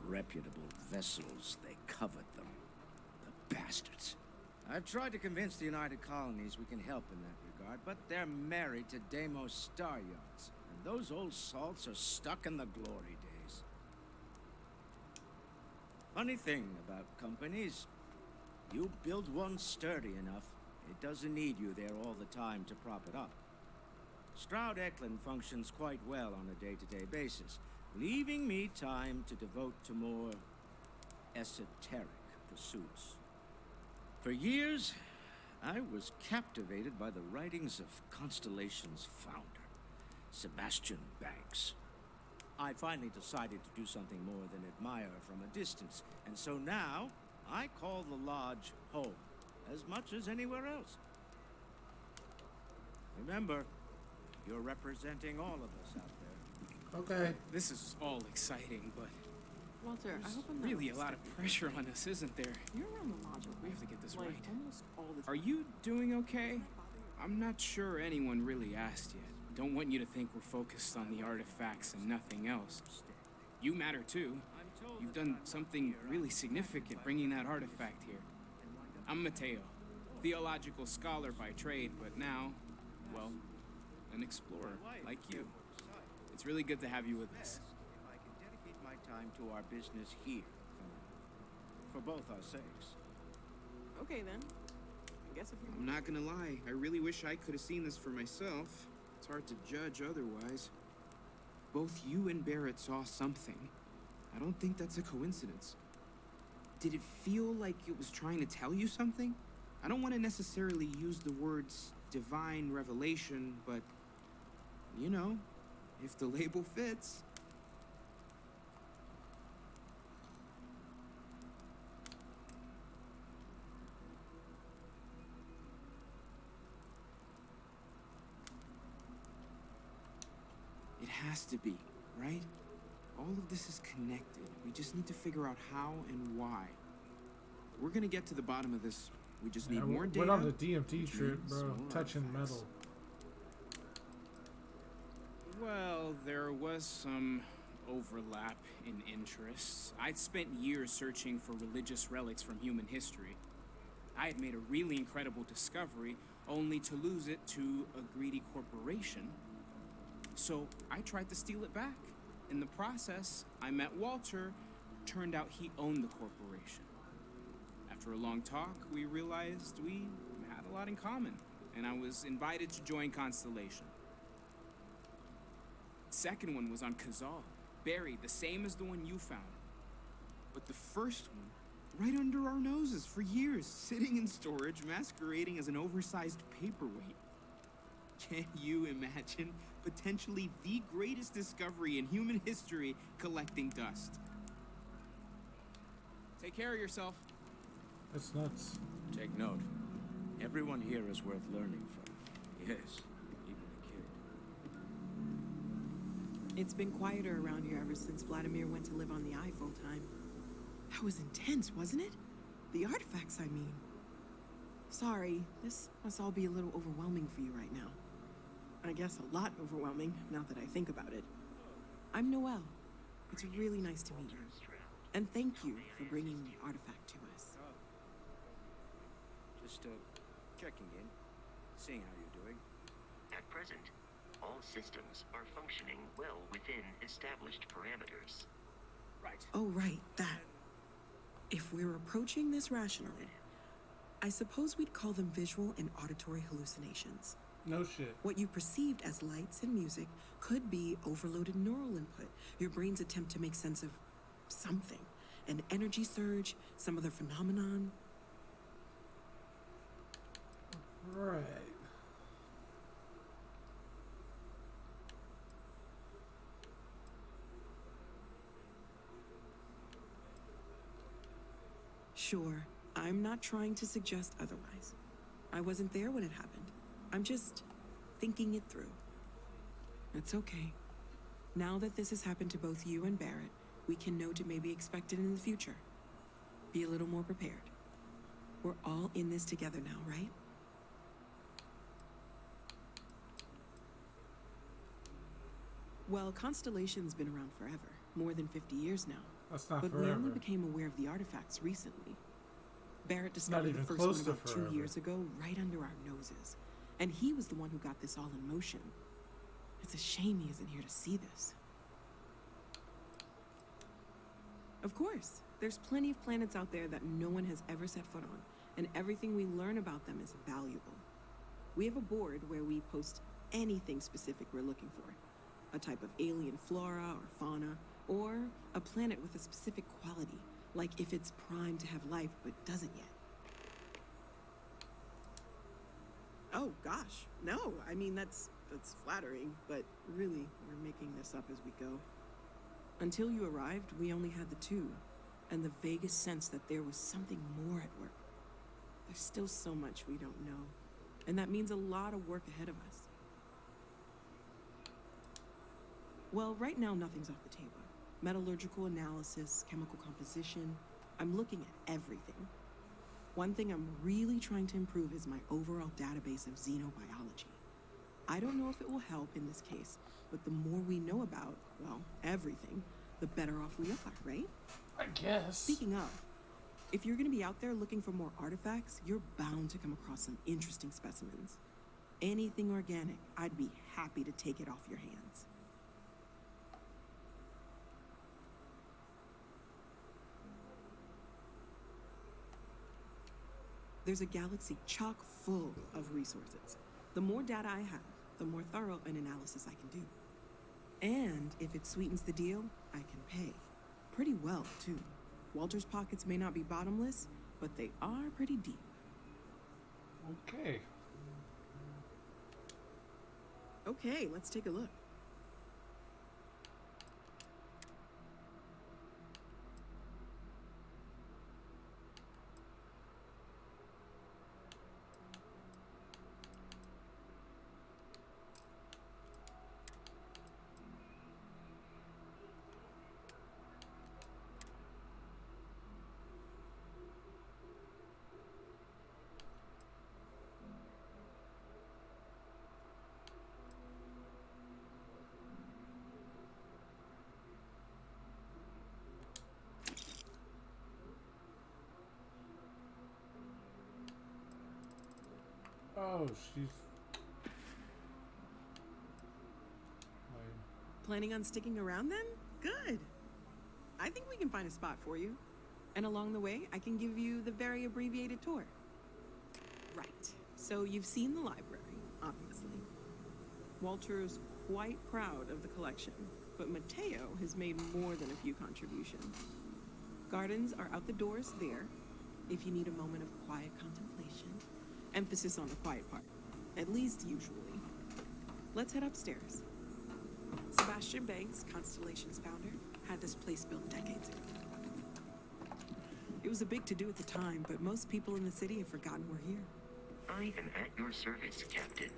reputable vessels. They covet them. The bastards. I've tried to convince the United Colonies we can help in that regard, but they're married to Deimos Star Yachts, and those old salts are stuck in the glory days. Funny thing about companies, you build one sturdy enough, it doesn't need you there all the time to prop it up. Stroud Eklund functions quite well on a day-to-day basis, leaving me time to devote to more esoteric pursuits. For years, I was captivated by the writings of Constellation's founder, Sebastian Banks. I finally decided to do something more than admire from a distance, and so now I call the Lodge home as much as anywhere else. Remember, you're representing all of us out there. Okay. This is all exciting, but Walter, I there's hope I'm not really a lot of mistaken. pressure on us, isn't there? You're around the lodge. We have to get this like, right. almost all the time. Are you doing okay? I'm not sure anyone really asked yet. Don't want you to think we're focused on the artifacts and nothing else. You matter too. You've done something really significant bringing that artifact here. I'm Mateo, theological scholar by trade, but now, well, an explorer like you. It's really good to have you with us. If I can dedicate my time to our business here, for both our sakes. Okay then. I guess if you. I'm not gonna lie, I really wish I could have seen this for myself. It's hard to judge otherwise. Both you and Barrett saw something. I don't think that's a coincidence. Did it feel like it was trying to tell you something? I don't want to necessarily use the words divine revelation, but, you know, if the label fits. has to be, right? All of this is connected. We just need to figure out how and why. We're gonna get to the bottom of this. We just need more data. Went on the DMT which trip, means bro. more Touching artifacts. metal. Well, there was some overlap in interests. I'd spent years searching for religious relics from human history. I had made a really incredible discovery, only to lose it to a greedy corporation. So I tried to steal it back. In the process, I met Walter. Turned out he owned the corporation. After a long talk, we realized we had a lot in common, and I was invited to join Constellation. Second one was on Kazal, buried the same as the one you found. But the first one, right under our noses for years, sitting in storage, masquerading as an oversized paperweight. Can you imagine potentially the greatest discovery in human history collecting dust? Take care of yourself. That's nuts. Take note. Everyone here is worth learning from. Yes, even the kid. It's been quieter around here ever since Vladimir went to live on the Eye full time. That was intense, wasn't it? The artifacts, I mean. Sorry, this must all be a little overwhelming for you right now. I guess a lot overwhelming, now that I think about it. I'm Noelle. It's really nice to meet you. And thank you for bringing the artifact to us. Just checking in, seeing how you're doing. At present, all systems are functioning well within established parameters. Right. Oh, right, that. If we're approaching this rationally, I suppose we'd call them visual and auditory hallucinations. No shit. What you perceived as lights and music could be overloaded neural input, your brain's attempt to make sense of something. An energy surge, some other phenomenon. Right. Sure, I'm not trying to suggest otherwise. I wasn't there when it happened. I'm just thinking it through. It's okay. Now that this has happened to both you and Barrett, we can know to maybe expect it in the future. Be a little more prepared. We're all in this together now, right? Well, Constellation's been around forever, more than 50 years now. That's not but forever. we only became aware of the artifacts recently. Barrett discovered even the first close one to about 2 forever. years ago, right under our noses. And he was the one who got this all in motion. It's a shame he isn't here to see this. Of course, there's plenty of planets out there that no one has ever set foot on, and everything we learn about them is valuable. We have a board where we post anything specific we're looking for. A type of alien flora or fauna, or a planet with a specific quality, like if it's primed to have life but doesn't yet. Oh gosh, no, I mean that's flattering, but really, we're making this up as we go. Until you arrived, we only had the two, and the vaguest sense that there was something more at work. There's still so much we don't know, and that means a lot of work ahead of us. Well, right now, nothing's off the table. Metallurgical analysis, chemical composition, I'm looking at everything. One thing I'm really trying to improve is my overall database of xenobiology. I don't know if it will help in this case, but the more we know about, well, everything, the better off we are, right? I guess. Speaking of, if you're gonna be out there looking for more artifacts, you're bound to come across some interesting specimens. Anything organic, I'd be happy to take it off your hands. There's a galaxy chock full of resources. The more data I have, the more thorough an analysis I can do. And if it sweetens the deal, I can pay. Pretty well, too. Walter's pockets may not be bottomless, but they are pretty deep. Okay. Okay, let's take a look. Oh, she's... Planning on sticking around then? Good. I think we can find a spot for you. And along the way, I can give you the very abbreviated tour. Right. So you've seen the library, obviously. Walter's quite proud of the collection, but Mateo has made more than a few contributions. Gardens are out the doors there, if you need a moment of quiet contemplation. Emphasis on the quiet part, at least usually. Let's head upstairs. Sebastian Banks, Constellation's founder, had this place built decades ago. It was a big to-do at the time, but most people in the city have forgotten we're here. I am at your service, Captain.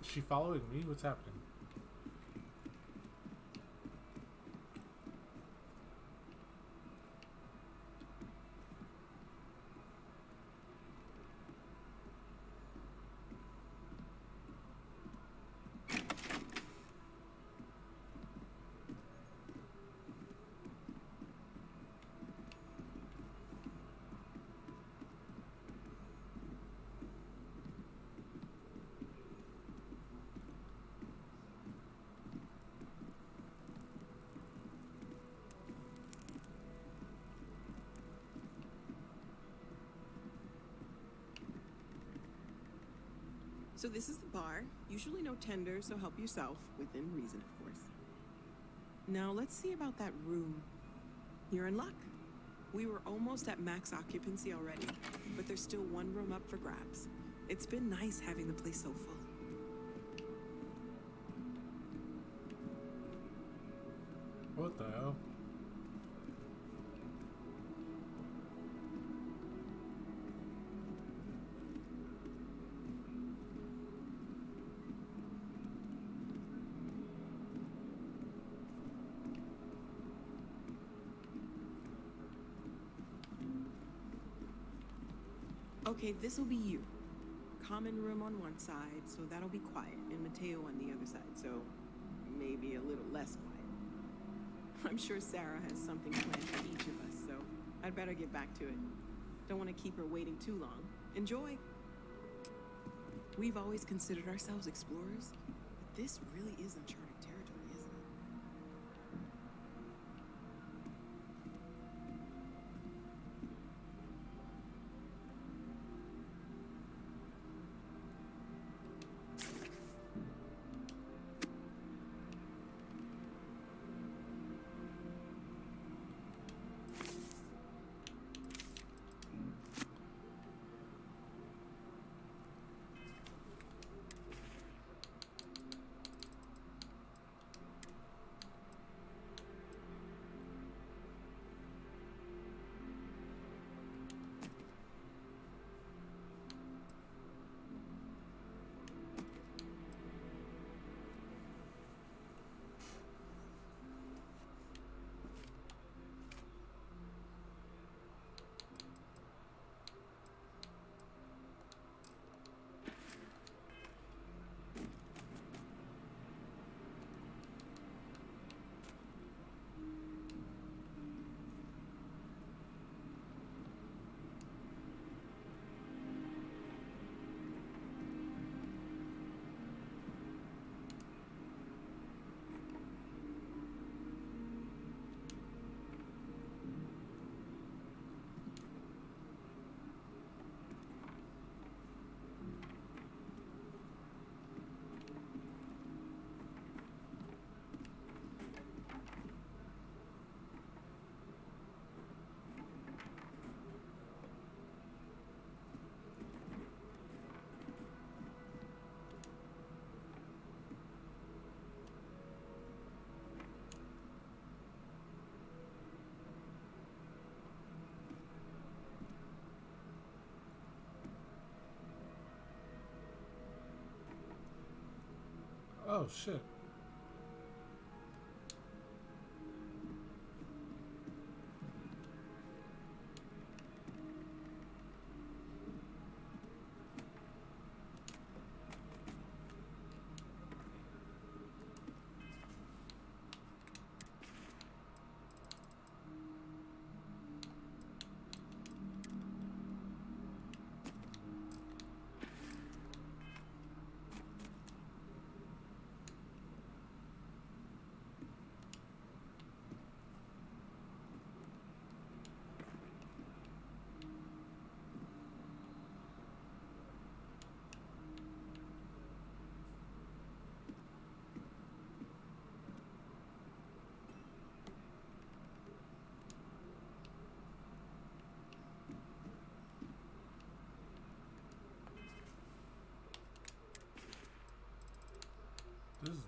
Is she following me? What's happening? So this is the bar. Usually no tender, so help yourself, within reason, of course. Now let's see about that room. You're in luck. We were almost at max occupancy already, but there's still one room up for grabs. It's been nice having the place so full. What the hell? Okay, this'll be you. Common room on one side, so that'll be quiet, and Mateo on the other side, so maybe a little less quiet. I'm sure Sarah has something planned for each of us, so I'd better get back to it. Don't want to keep her waiting too long. Enjoy! We've always considered ourselves explorers, but this really is uncharted territory, isn't it? Oh, shit.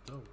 dope.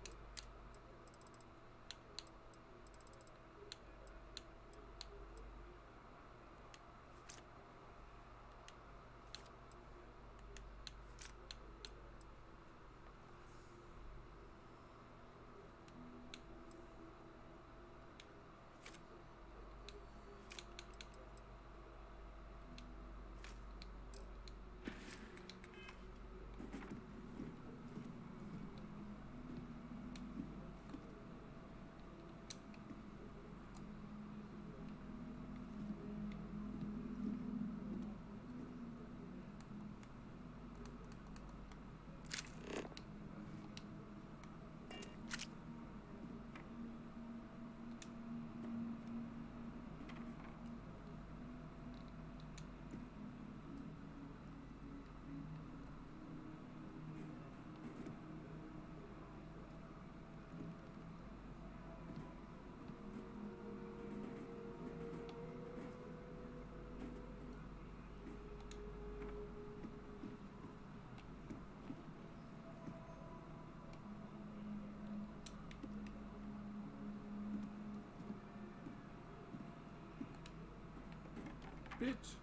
Bitch.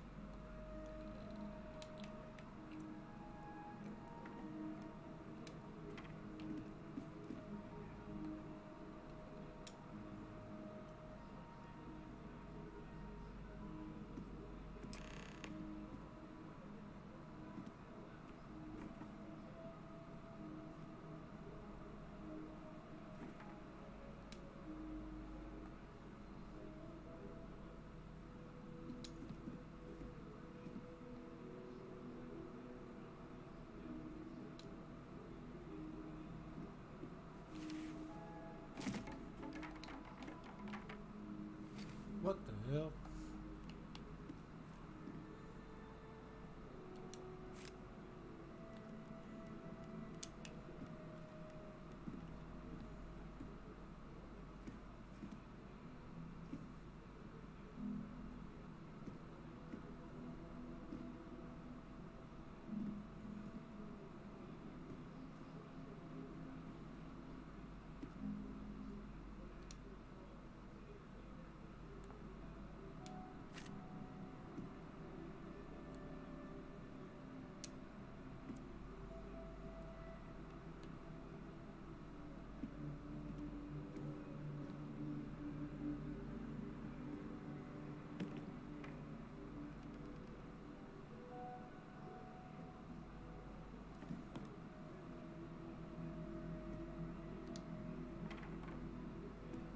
What the hell?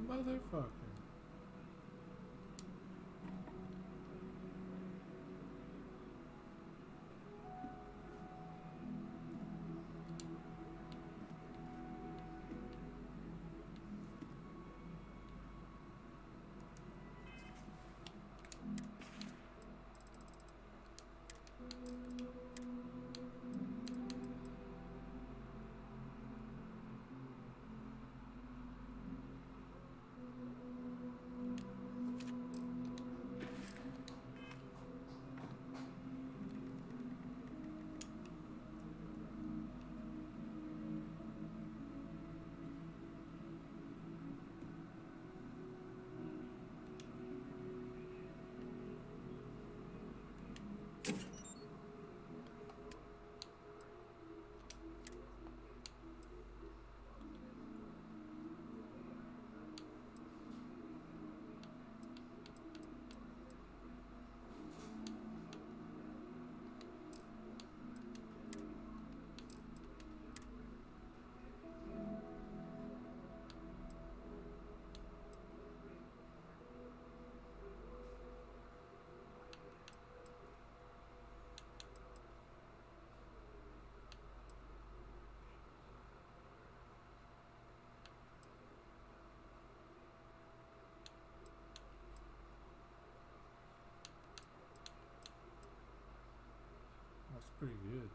Motherfucker. That's pretty good.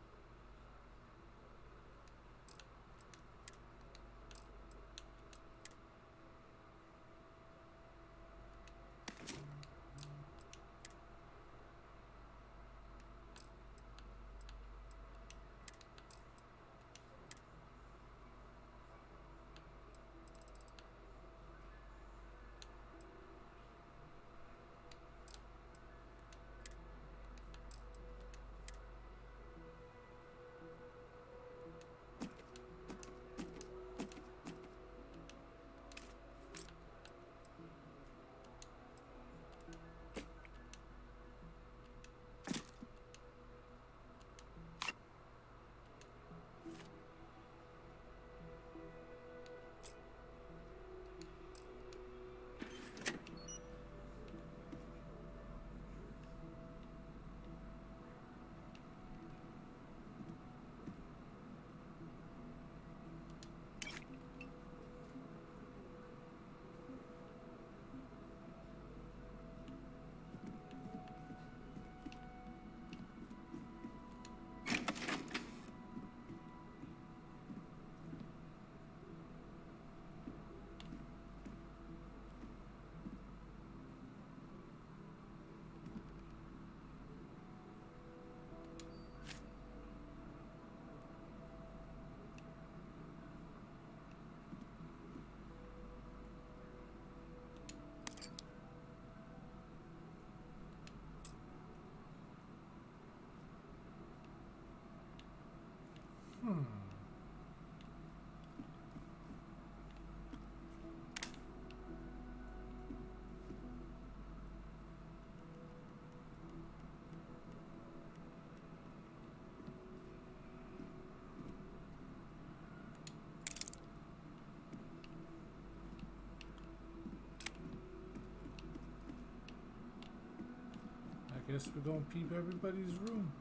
I guess we're gonna peep everybody's room.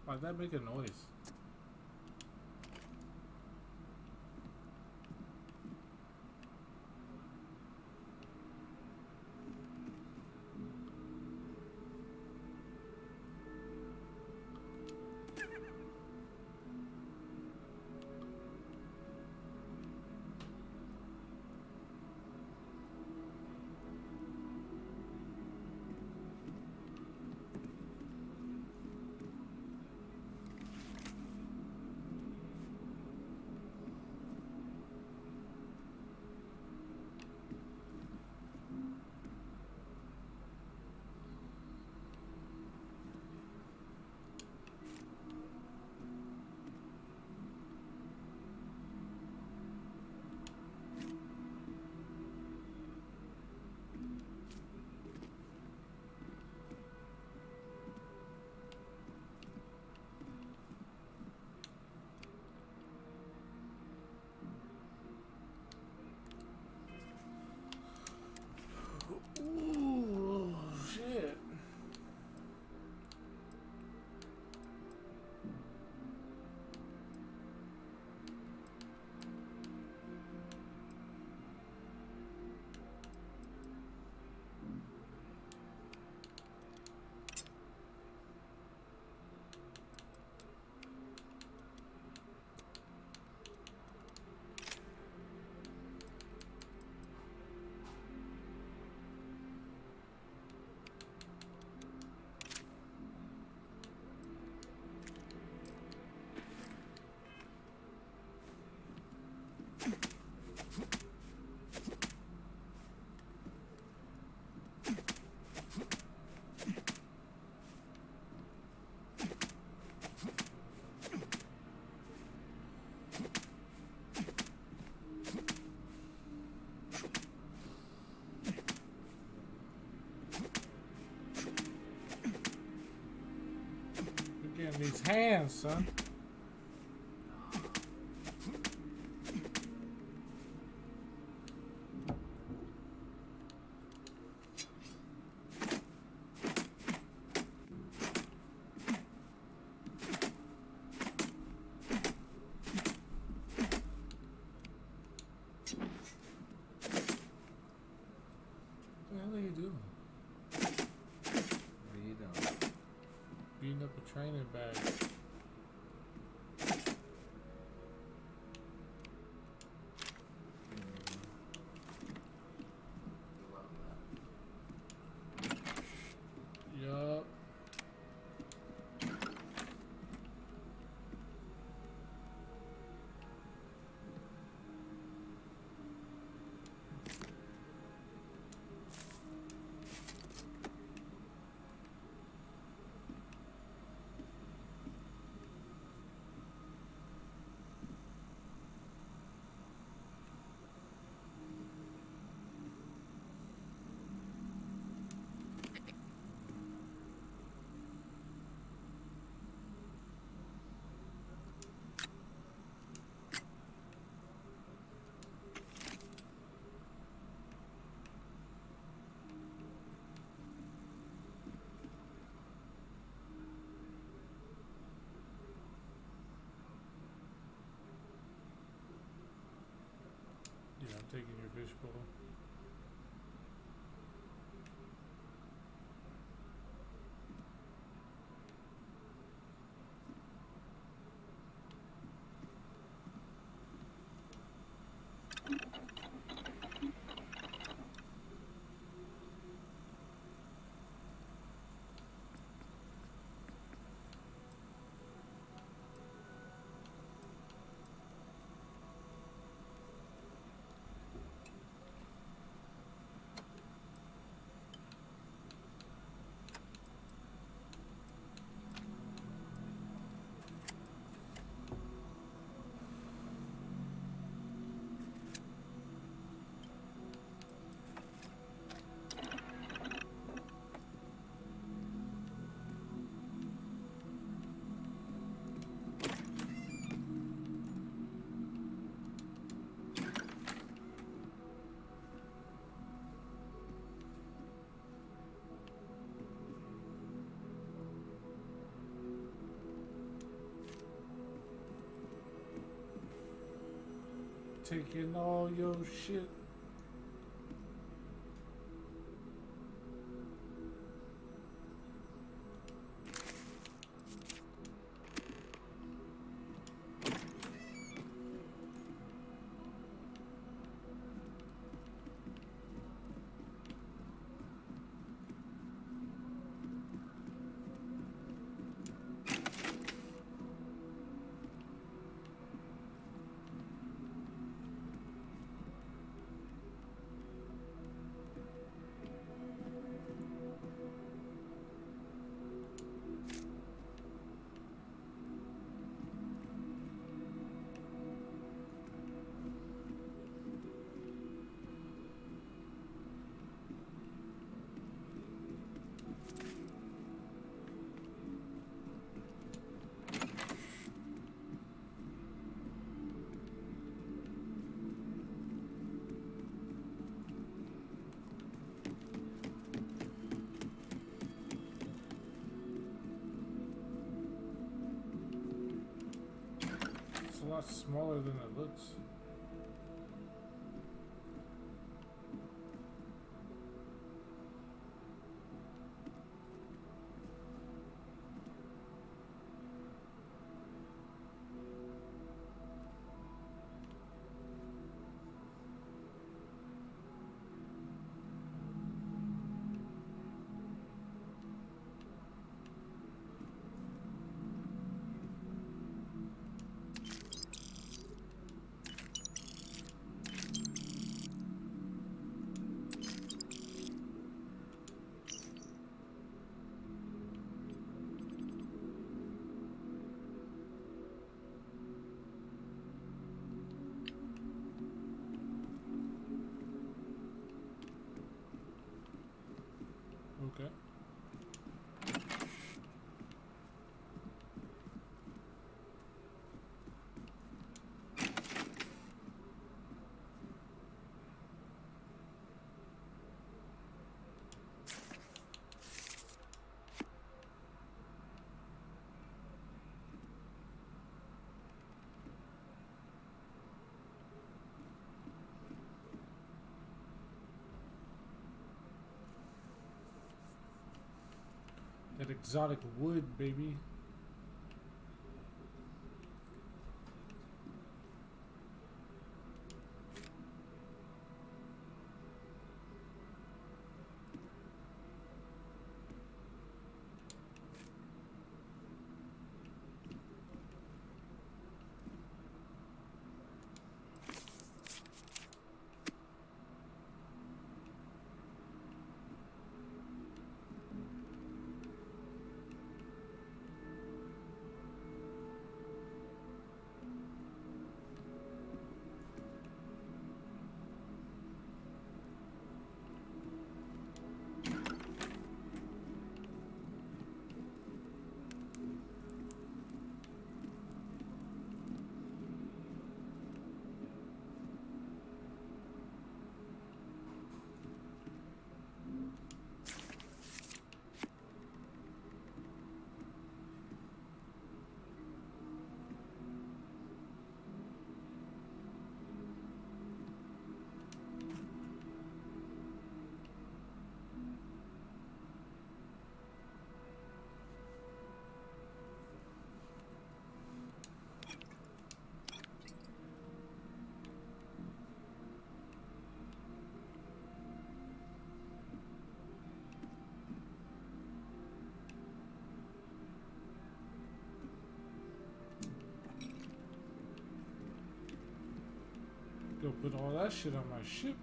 Why'd that make a noise? Ooh, shit. You're getting these hands, son. What are you doing? What are you doing? Beating up a training bag. Yup. taking your fishbowl. Taking all your shit. It's a lot smaller than it looks. Okay. That exotic wood, baby. go put all that shit on my ship.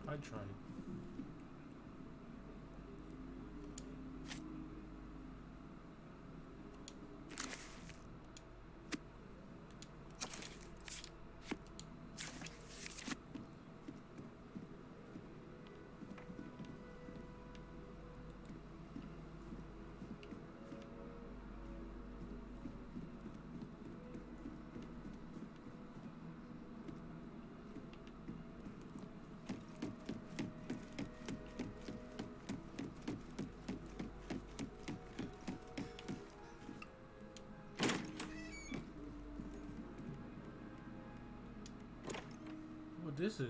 I tried. What this is?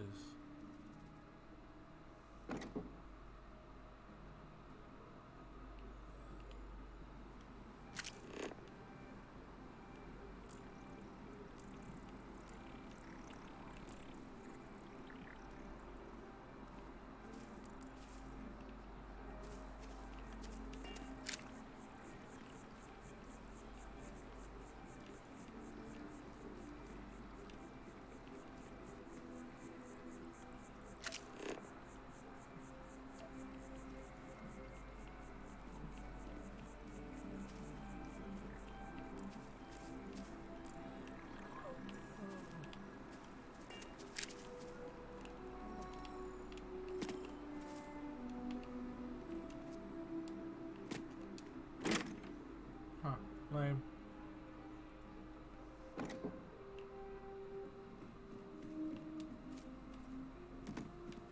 Lame.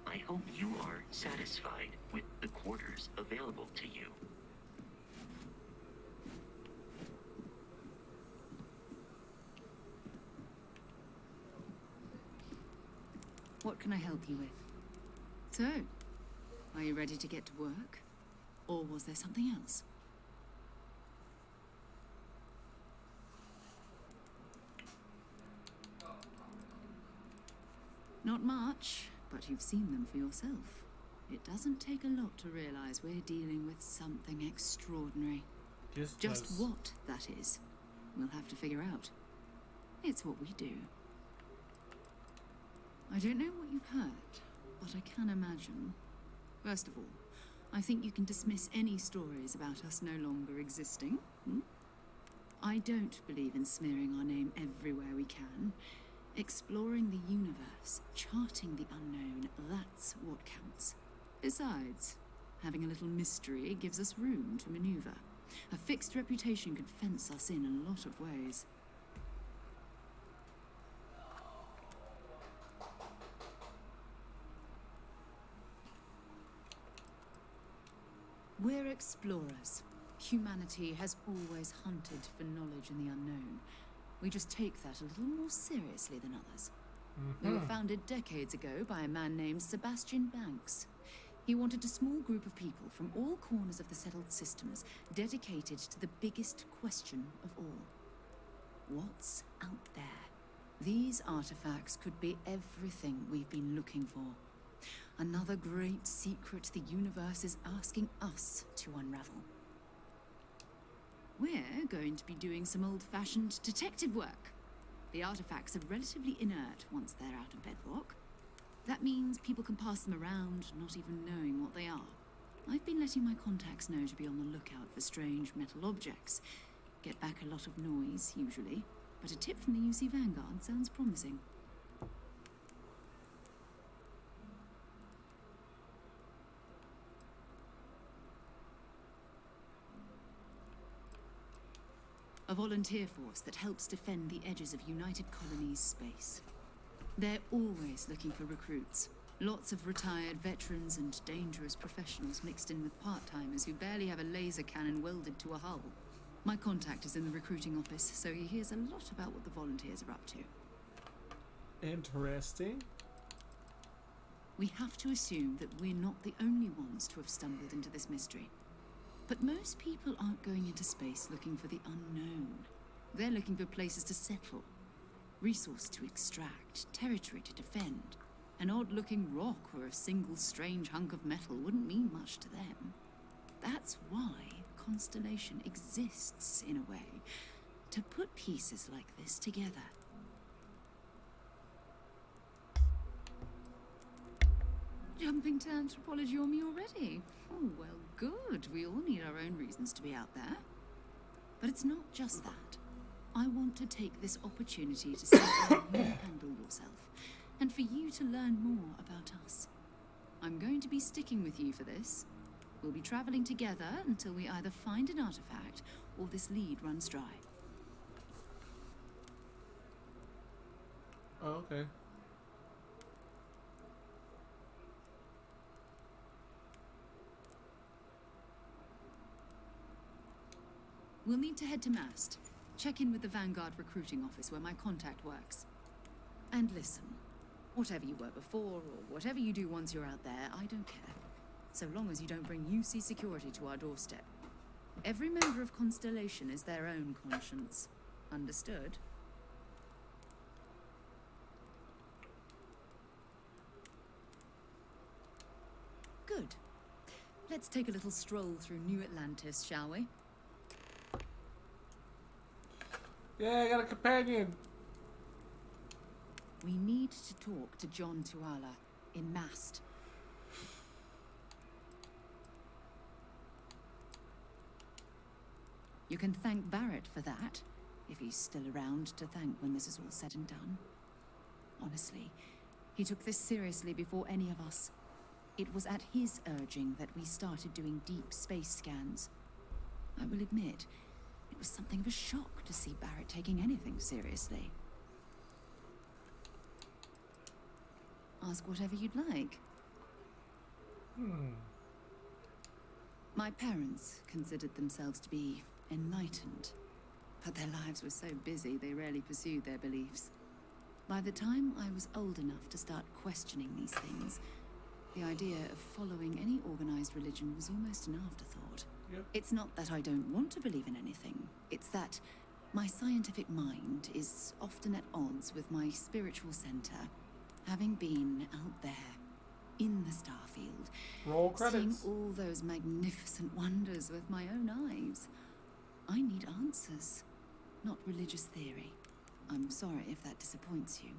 I hope you are satisfied with the quarters available to you. What can I help you with? So, are you ready to get to work? Or was there something else? Not much, but you've seen them for yourself. It doesn't take a lot to realize we're dealing with something extraordinary. Just what that is, we'll have to figure out. It's what we do. I don't know what you've heard, but I can imagine. First of all, I think you can dismiss any stories about us no longer existing. I don't believe in smearing our name everywhere we can. Exploring the universe, charting the unknown, that's what counts. Besides, having a little mystery gives us room to maneuver. A fixed reputation could fence us in a lot of ways. We're explorers. Humanity has always hunted for knowledge in the unknown. We just take that a little more seriously than others. We were founded decades ago by a man named Sebastian Banks. He wanted a small group of people from all corners of the settled systems dedicated to the biggest question of all. What's out there? These artifacts could be everything we've been looking for. Another great secret the universe is asking us to unravel. We're going to be doing some old-fashioned detective work. The artifacts are relatively inert once they're out of bedrock. That means people can pass them around, not even knowing what they are. I've been letting my contacts know to be on the lookout for strange metal objects. Get back a lot of noise, usually, but a tip from the UC Vanguard sounds promising. A volunteer force that helps defend the edges of United Colonies space. They're always looking for recruits. Lots of retired veterans and dangerous professionals mixed in with part-timers who barely have a laser cannon welded to a hull. My contact is in the recruiting office, so he hears a lot about what the volunteers are up to. Interesting. We have to assume that we're not the only ones to have stumbled into this mystery. But most people aren't going into space looking for the unknown. They're looking for places to settle, resource to extract, territory to defend. An odd-looking rock or a single strange hunk of metal wouldn't mean much to them. That's why Constellation exists, in a way, to put pieces like this together. Jumping to anthropology on me already? Oh, well, good. We all need our own reasons to be out there. But it's not just that. I want to take this opportunity to see how you handle yourself, and for you to learn more about us. I'm going to be sticking with you for this. We'll be traveling together until we either find an artifact or this lead runs dry. Oh, okay. We'll need to head to Mast. Check in with the Vanguard recruiting office where my contact works. And listen, whatever you were before or whatever you do once you're out there, I don't care. So long as you don't bring UC security to our doorstep. Every member of Constellation is their own conscience. Understood? Good. Let's take a little stroll through New Atlantis, shall we? Yeah, I got a companion. We need to talk to John Tuala in Mast. You can thank Barrett for that, if he's still around to thank when this is all said and done. Honestly, he took this seriously before any of us. It was at his urging that we started doing deep space scans. I will admit, it was something of a shock to see Barrett taking anything seriously. Ask whatever you'd like. My parents considered themselves to be enlightened, but their lives were so busy they rarely pursued their beliefs. By the time I was old enough to start questioning these things, the idea of following any organized religion was almost an afterthought. Yep. It's not that I don't want to believe in anything. It's that my scientific mind is often at odds with my spiritual center, having been out there, in the starfield, Roll credits. seeing all those magnificent wonders with my own eyes. I need answers, not religious theory. I'm sorry if that disappoints you,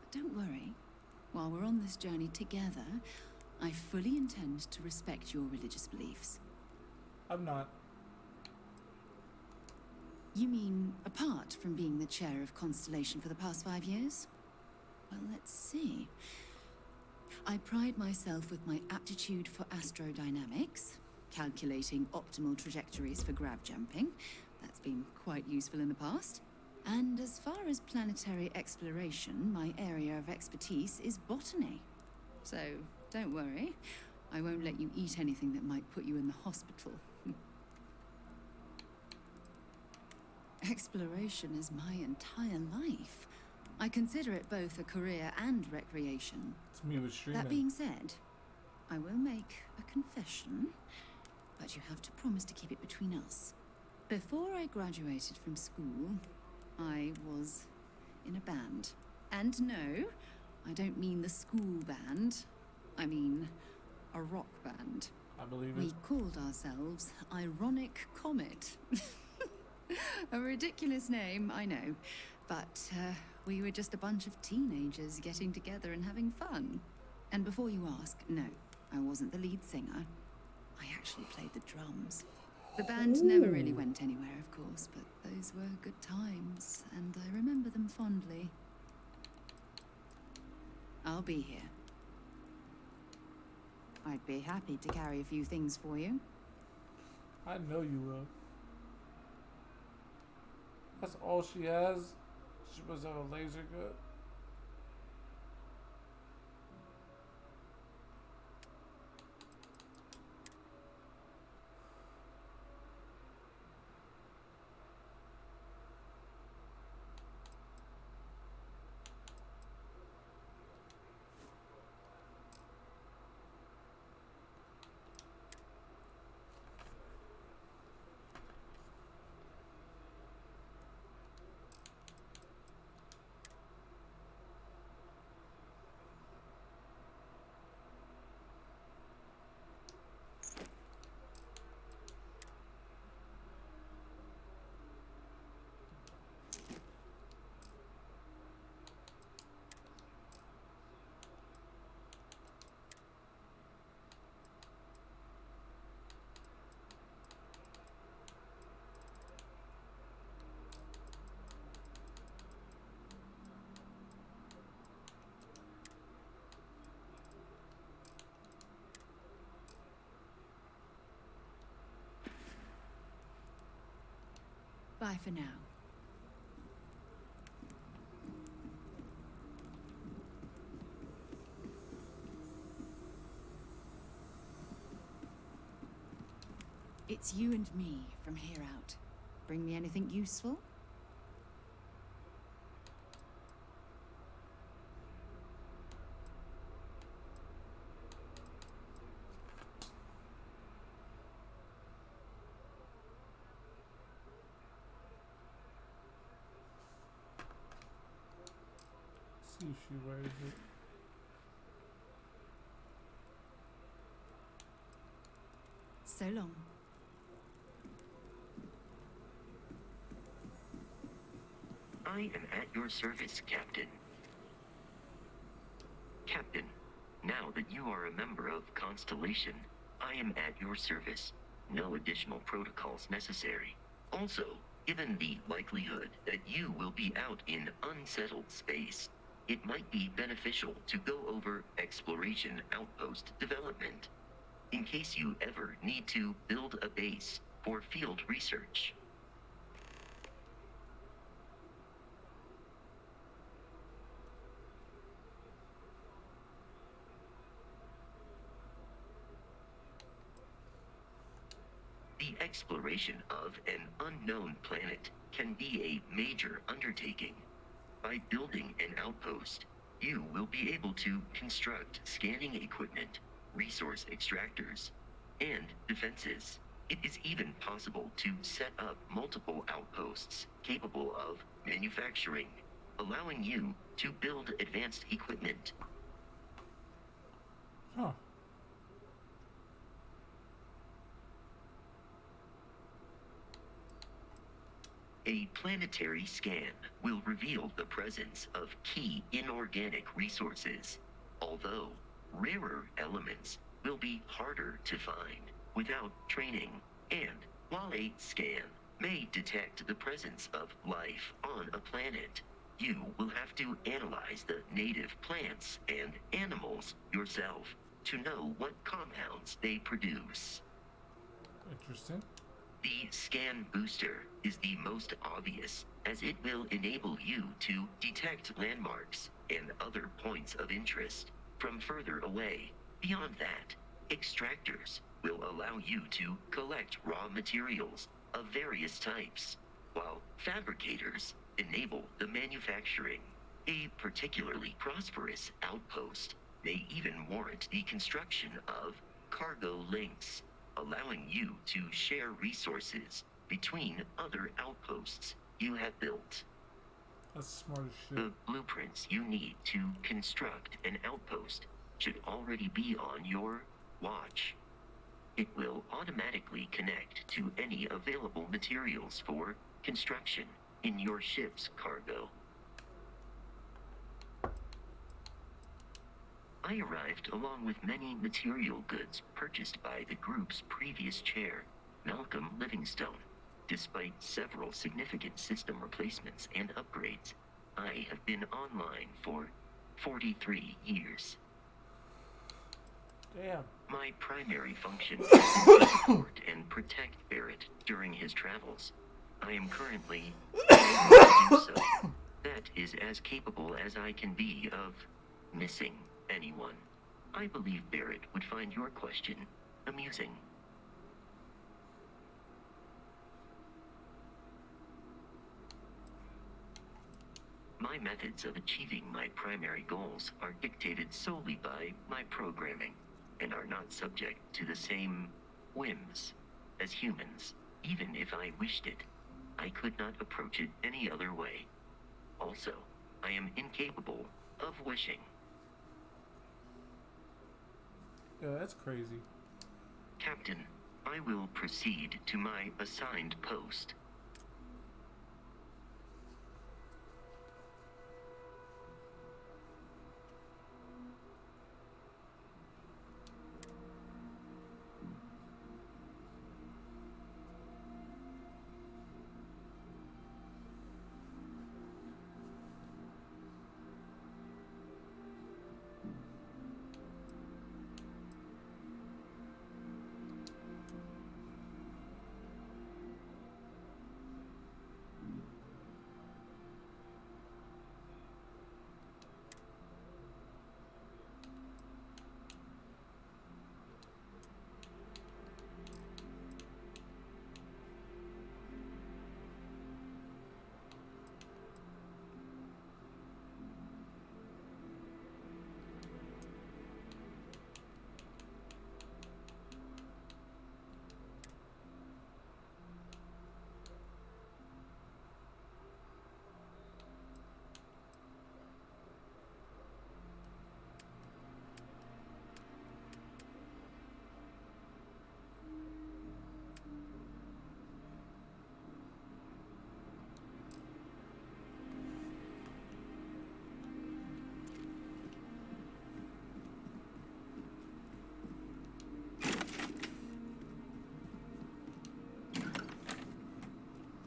but don't worry. While we're on this journey together, I fully intend to respect your religious beliefs. I'm not. You mean apart from being the chair of Constellation for the past 5 years? Well, let's see. I pride myself with my aptitude for astrodynamics, calculating optimal trajectories for grav jumping. That's been quite useful in the past. And as far as planetary exploration, my area of expertise is botany. So, don't worry. I won't let you eat anything that might put you in the hospital. Exploration is my entire life. I consider it both a career and recreation. It's me with streaming. That being said, I will make a confession, but you have to promise to keep it between us. Before I graduated from school, I was in a band. And no, I don't mean the school band. I mean a rock band. I believe We it. called ourselves Ironic Comet. A ridiculous name, I know. But we were just a bunch of teenagers getting together and having fun. And before you ask, no, I wasn't the lead singer. I actually played the drums. The band never really went anywhere, of course, but those were good times, and I remember them fondly. I'll be here. I'd be happy to carry a few things for you. I know you will. That's all she has. She must have a laser gun. Bye for now. It's you and me from here out. Bring me anything useful? See if she wears it. So long. I am at your service, Captain. Captain, now that you are a member of Constellation, I am at your service. No additional protocols necessary. Also, given the likelihood that you will be out in unsettled space, it might be beneficial to go over exploration outpost development, in case you ever need to build a base for field research. The exploration of an unknown planet can be a major undertaking. By building an outpost, you will be able to construct scanning equipment, resource extractors, and defenses. It is even possible to set up multiple outposts capable of manufacturing, allowing you to build advanced equipment. Huh. A planetary scan will reveal the presence of key inorganic resources, although rarer elements will be harder to find without training. And while a scan may detect the presence of life on a planet, you will have to analyze the native plants and animals yourself to know what compounds they produce. Interesting. The scan booster is the most obvious, as it will enable you to detect landmarks and other points of interest from further away. Beyond that, extractors will allow you to collect raw materials of various types, while fabricators enable the manufacturing. A particularly prosperous outpost may even warrant the construction of cargo links, allowing you to share resources between other outposts you have built. That's smart as shit. The blueprints you need to construct an outpost should already be on your watch. It will automatically connect to any available materials for construction in your ship's cargo. I arrived along with many material goods purchased by the group's previous chair. Malcolm Livingstone. Despite several significant system replacements and upgrades, I have been online for 43 years. Damn. My primary function is to support and protect Barrett during his travels. I am currently do so. That is as capable as I can be of missing anyone. I believe Barrett would find your question amusing. My methods of achieving my primary goals are dictated solely by my programming, and are not subject to the same whims as humans. Even if I wished it, I could not approach it any other way. Also, I am incapable of wishing. Yeah, that's crazy. Captain, I will proceed to my assigned post.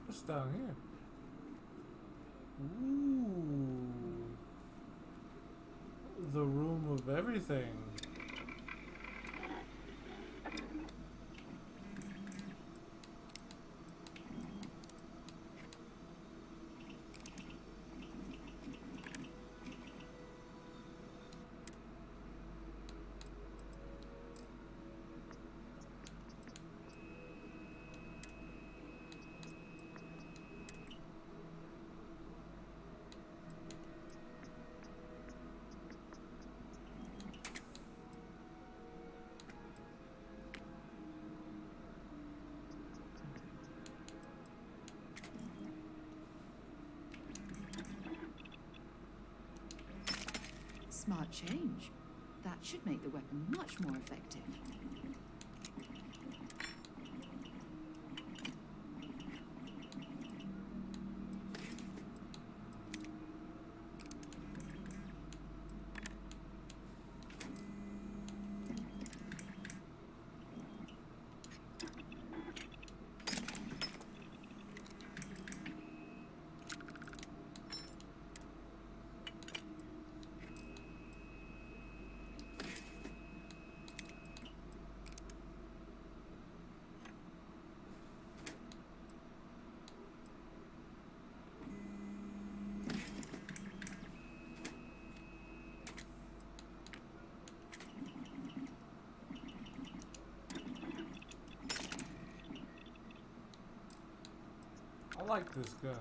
What's down here? Ooh. The room of everything. Smart change. That should make the weapon much more effective. I like this gun.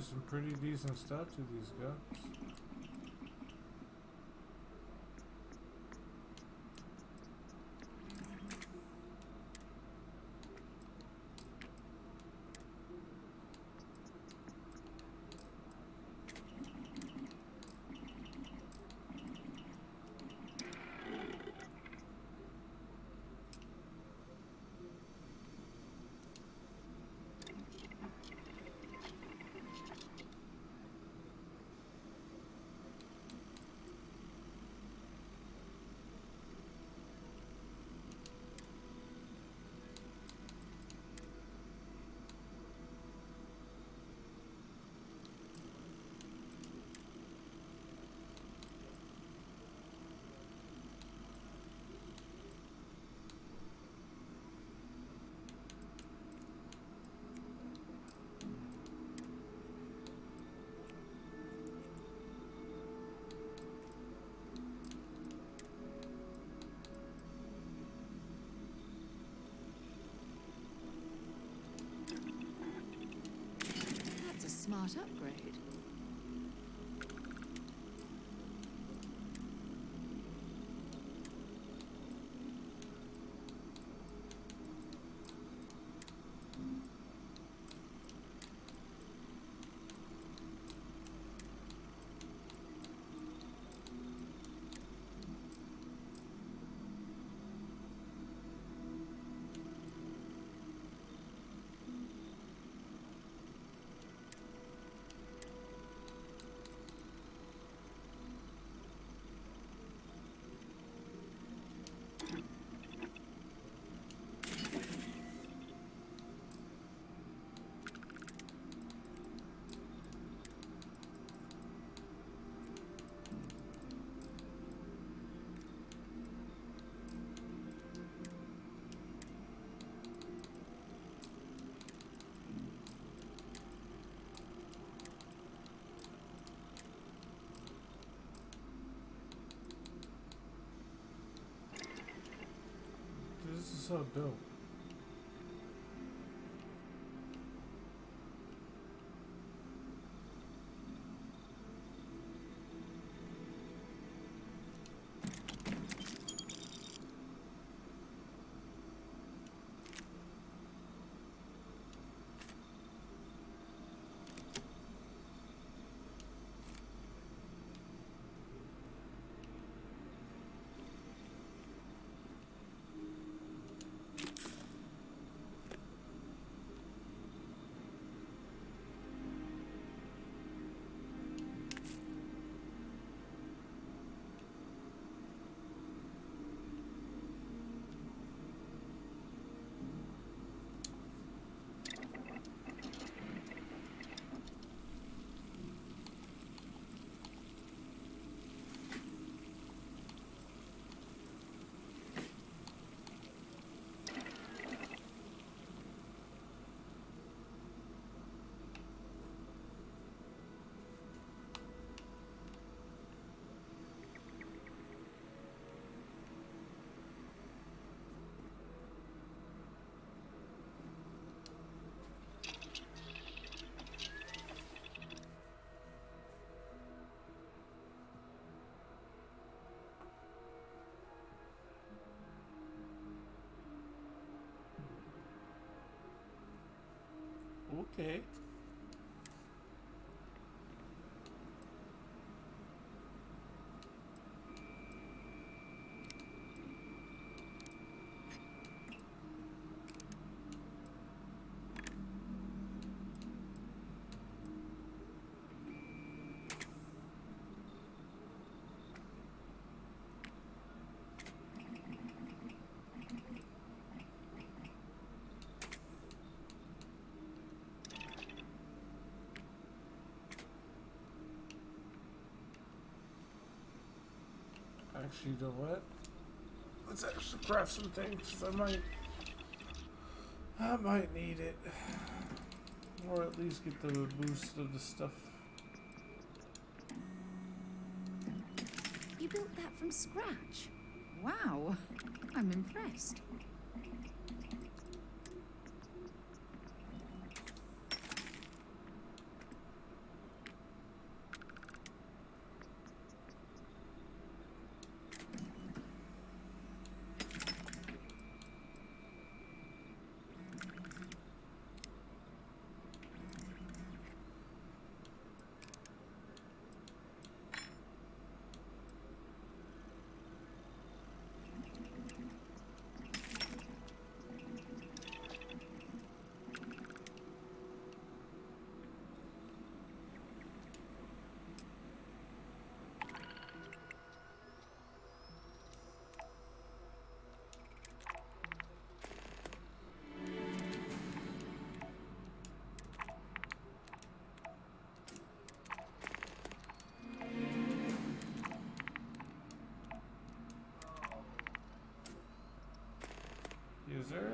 some pretty decent stuff to these guns. That's a smart upgrade. This is so dope. Okay. Actually, you know what? Let's actually craft some things. 'Cause I might need it, or at least get the boost of the stuff. You built that from scratch? Wow, I'm impressed. Is there...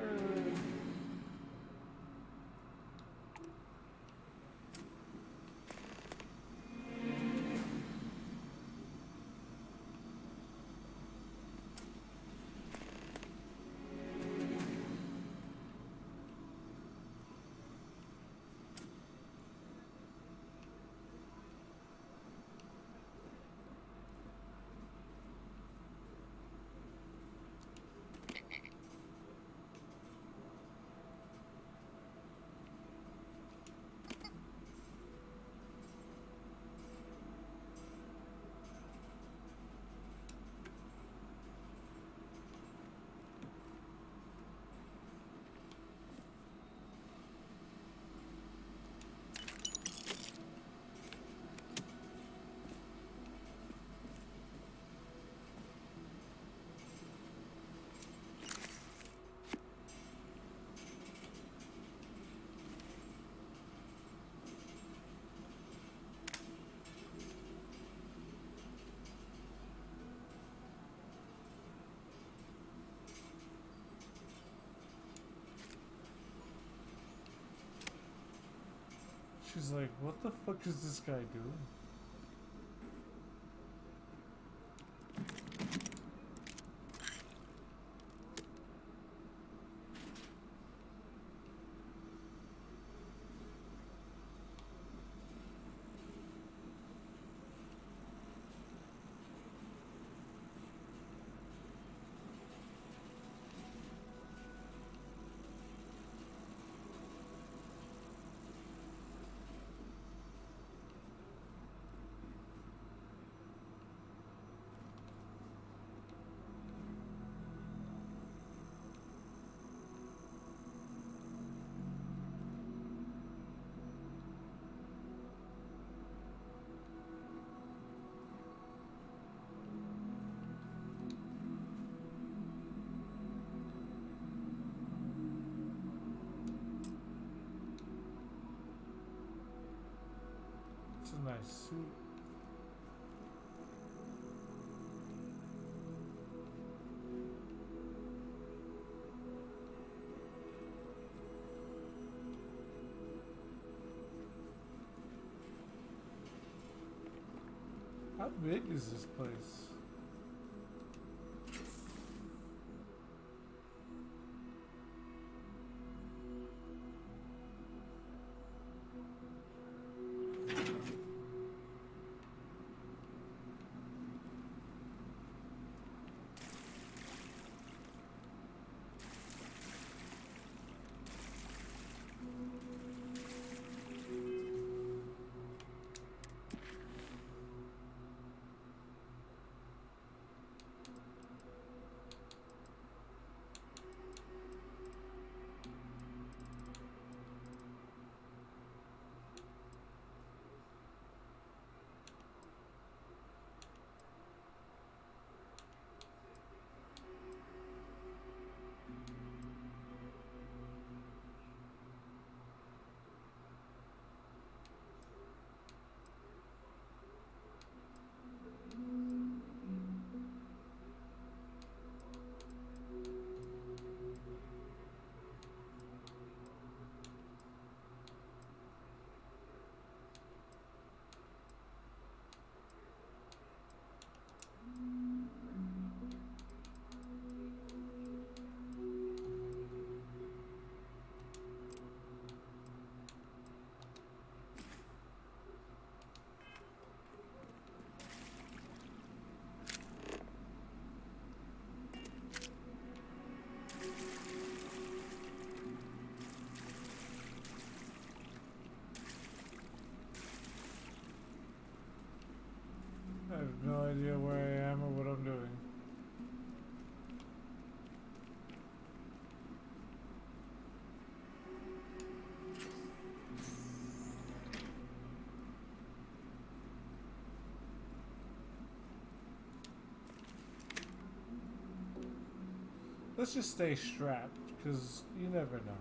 She's like, what the fuck is this guy doing? It's a nice suit. How big is this place? I have no idea where I am or what I'm doing. Let's just stay strapped, because you never know.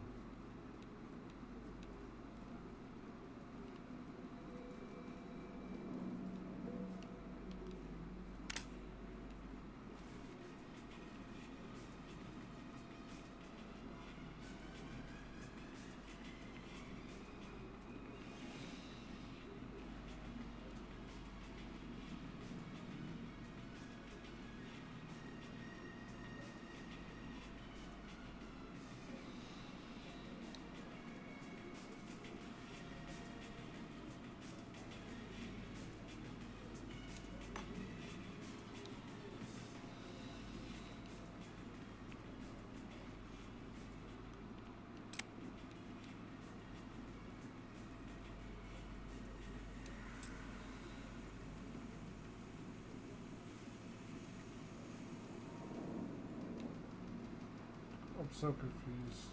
I'm so confused.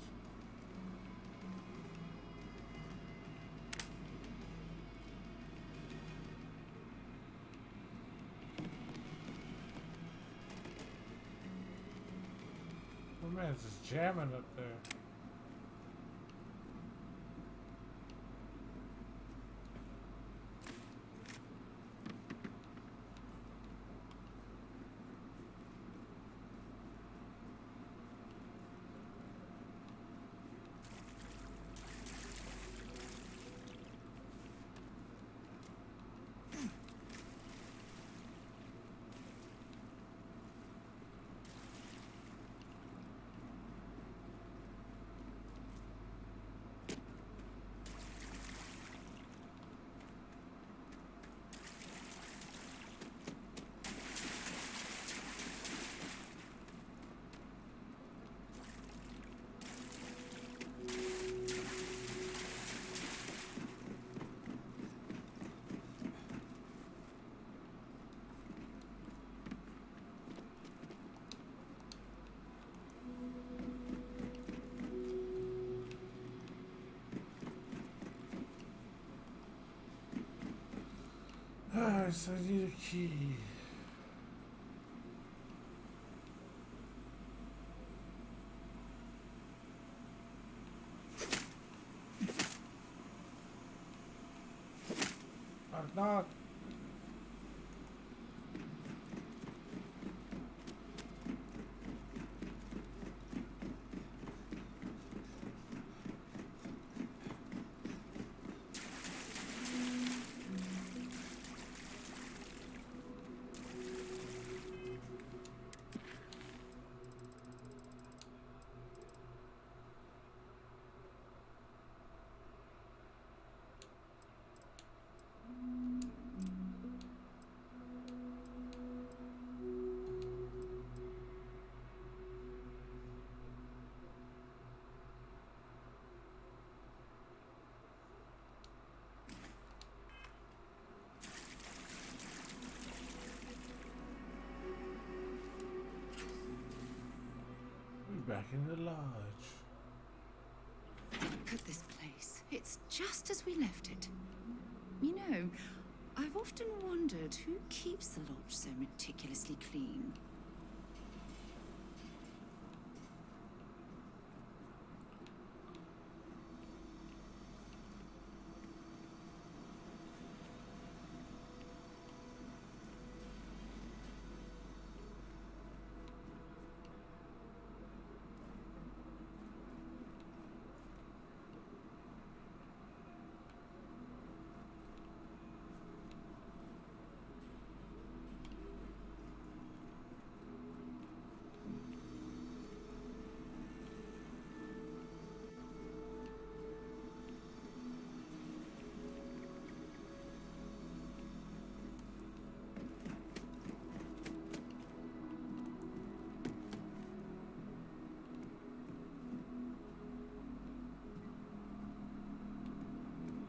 My man's just jamming up there. Alright, so I need a key. Knock, knock. Back in the lodge. Look at this place. It's just as we left it. You know, I've often wondered who keeps the lodge so meticulously clean.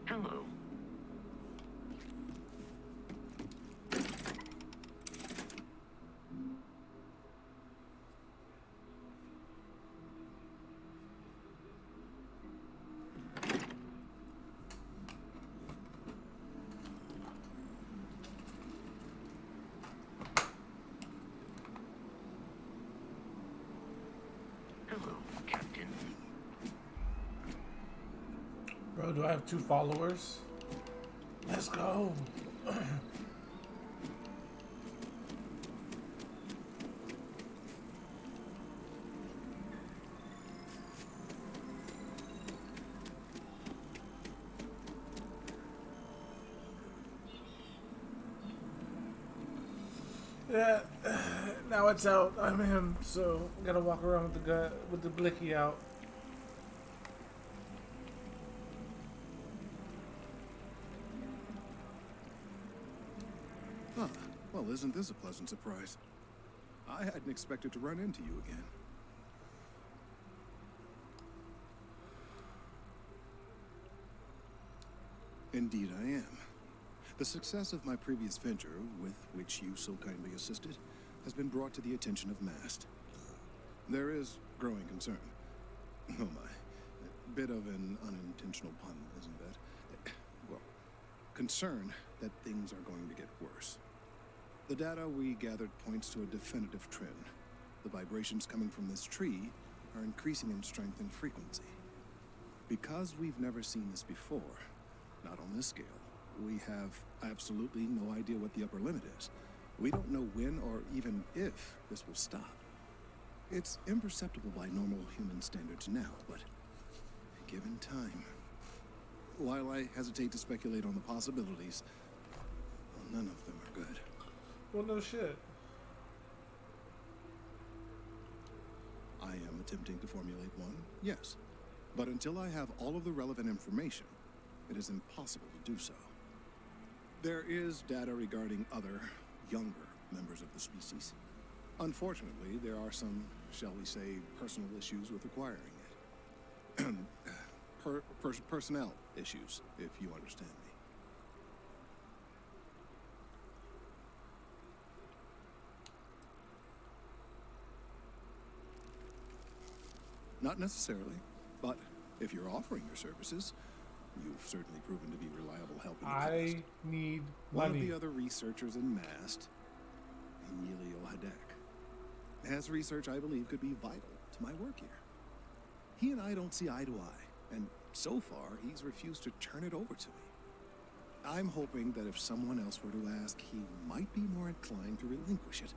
Hello. Hello, Captain. Bro, do I have 2 followers? Let's go. Yeah, now it's out. I'm him, so I gotta walk around with the gun, with the blicky out. Ah, well, isn't this a pleasant surprise? I hadn't expected to run into you again. Indeed I am. The success of my previous venture, with which you so kindly assisted, has been brought to the attention of Mast. There is growing concern Oh my. Bit of an unintentional pun, isn't it? Well, concern that things are going to get worse. The data we gathered points to a definitive trend. The vibrations coming from this tree are increasing in strength and frequency. Because we've never seen this before, not on this scale, we have absolutely no idea what the upper limit is. We don't know when or even if this will stop. It's imperceptible by normal human standards now, but given time. While I hesitate to speculate on the possibilities, well, none of them are good. Well, no shit. I am attempting to formulate one, yes. But until I have all of the relevant information, it is impossible to do so. There is data regarding other, younger members of the species. Unfortunately, there are some, shall we say, personal issues with acquiring it. Personnel issues, if you understand me. Not necessarily, but if you're offering your services, you've certainly proven to be reliable help in the past. I need One money. of the other researchers in MAST, Emilio Hadek, has research I believe could be vital to my work here. He and I don't see eye to eye, and so far he's refused to turn it over to me. I'm hoping that if someone else were to ask, he might be more inclined to relinquish it.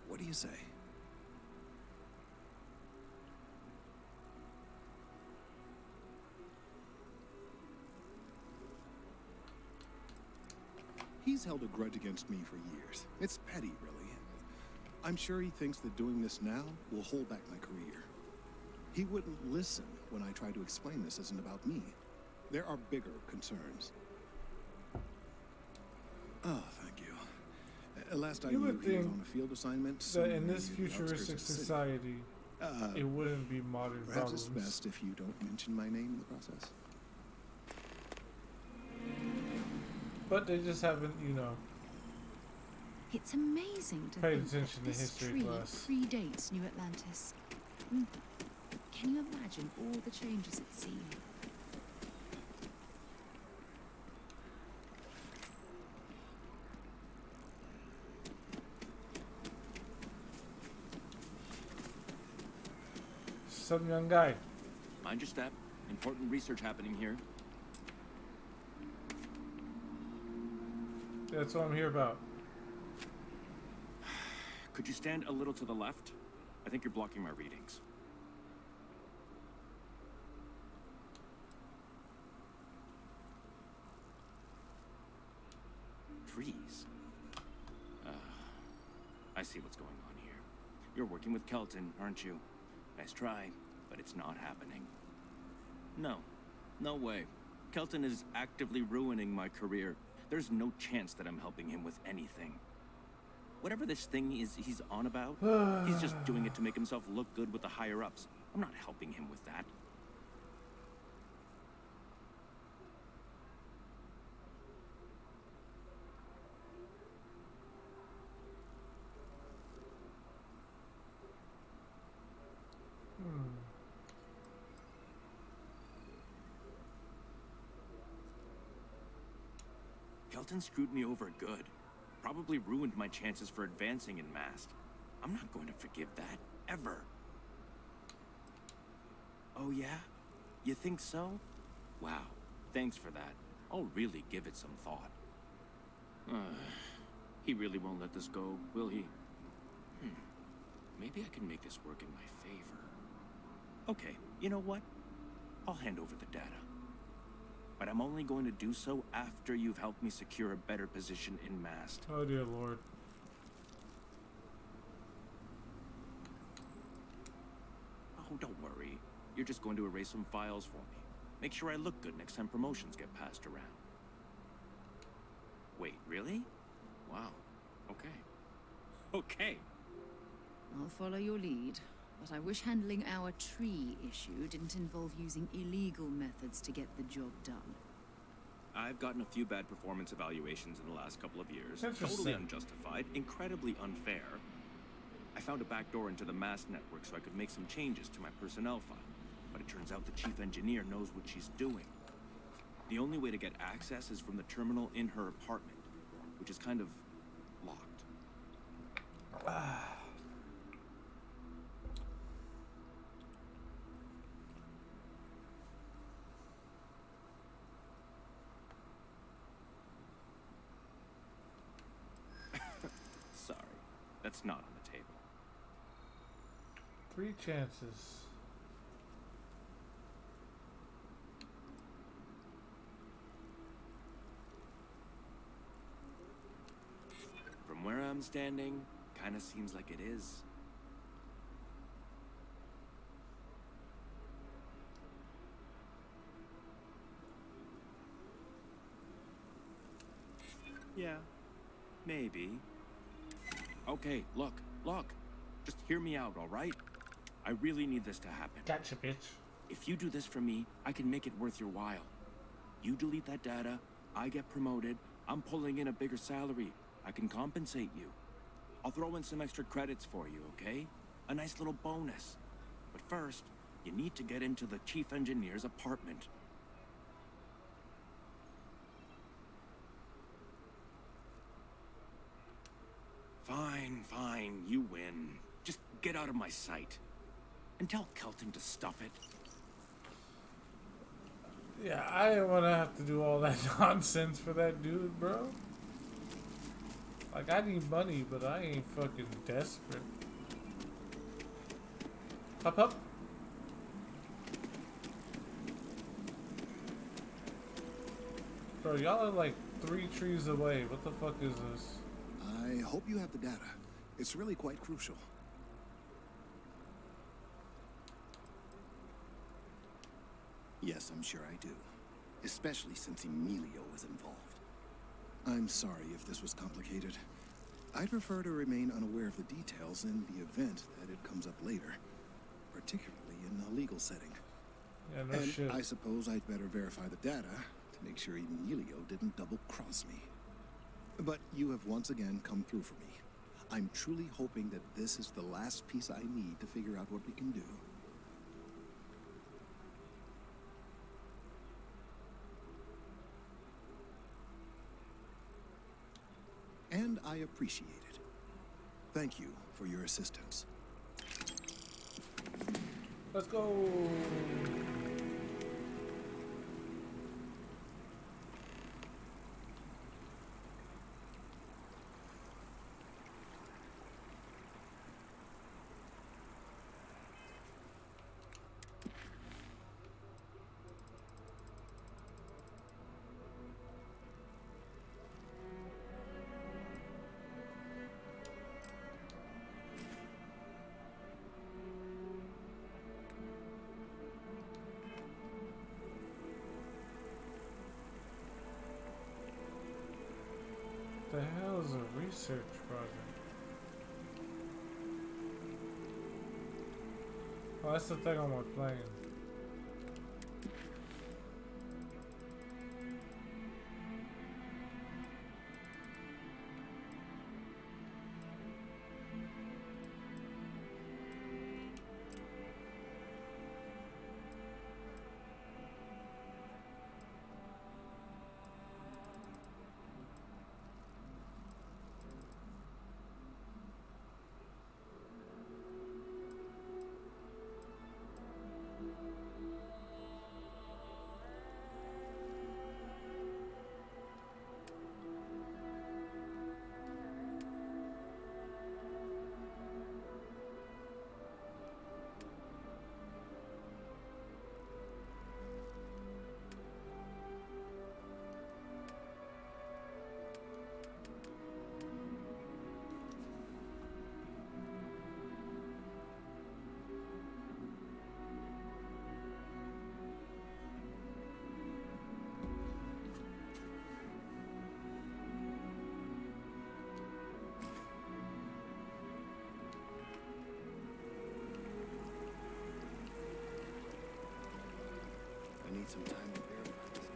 What do you say? He's held a grudge against me for years. It's petty, really. I'm sure he thinks that doing this now will hold back my career. He wouldn't listen when I try to explain this isn't about me. There are bigger concerns. Oh, thank you. Last I knew, he was on a field assignment. That in this futuristic society, it wouldn't be modern perhaps problems. it's best if you don't mention my name in the process. But they just haven't, you know. It's amazing to Paid think attention that to this history tree class. predates New Atlantis. Can you imagine all the changes it's seen? Some young guy. Mind your step. Important research happening here. That's what I'm here about. Could you stand a little to the left? I think you're blocking my readings. Trees. I see what's going on here. You're working with Kelton, aren't you? Nice try, but it's not happening. No. No way. Kelton is actively ruining my career. There's no chance that I'm helping him with anything. Whatever this thing is he's on about, he's just doing it to make himself look good with the higher-ups. I'm not helping him with that. Kelton screwed me over good. Probably ruined my chances for advancing in MAST. I'm not going to forgive that, ever. Oh yeah? You think so? Wow, thanks for that. I'll really give it some thought. He really won't let this go, will he? Maybe I can make this work in my favor. Okay, you know what? I'll hand over the data. But I'm only going to do so after you've helped me secure a better position in MAST. Oh dear Lord. Oh, don't worry. You're just going to erase some files for me. Make sure I look good next time promotions get passed around. Wait, really? Wow. Okay. Okay. I'll follow your lead, but I wish handling our tree issue didn't involve using illegal methods to get the job done. I've gotten a few bad performance evaluations in the last couple of years. Interesting. Totally unjustified, incredibly unfair. I found a backdoor into the MAST network so I could make some changes to my personnel file. But it turns out the chief engineer knows what she's doing. The only way to get access is from the terminal in her apartment, which is kind of locked. Sorry, that's not on the table. 3 chances. From where I'm standing, kinda seems like it is. Yeah, maybe. Okay, look. Just hear me out, alright? I really need this to happen. Gotcha, bitch. If you do this for me, I can make it worth your while. You delete that data, I get promoted, I'm pulling in a bigger salary. I can compensate you. I'll throw in some extra credits for you, okay? A nice little bonus. But first, you need to get into the chief engineer's apartment. Fine, you win. Just get out of my sight. And tell Kelton to stop it. Yeah, I didn't want to have to do all that nonsense for that dude, bro. Like, I need money, but I ain't fucking desperate. Up. Bro, y'all are like 3 trees away. What the fuck is this? I hope you have the data. It's really quite crucial. Yes, I'm sure I do. Especially since Emilio was involved. I'm sorry if this was complicated. I'd prefer to remain unaware of the details in the event that it comes up later. Particularly in a legal setting. Yeah, no and shit. I suppose I'd better verify the data to make sure Emilio didn't double-cross me. But you have once again come through for me. I'm truly hoping that this is the last piece I need to figure out what we can do. And I appreciate it. Thank you for your assistance. Let's go. The hell is a research project? Oh, that's the thing on my plane. I need some time to verify this.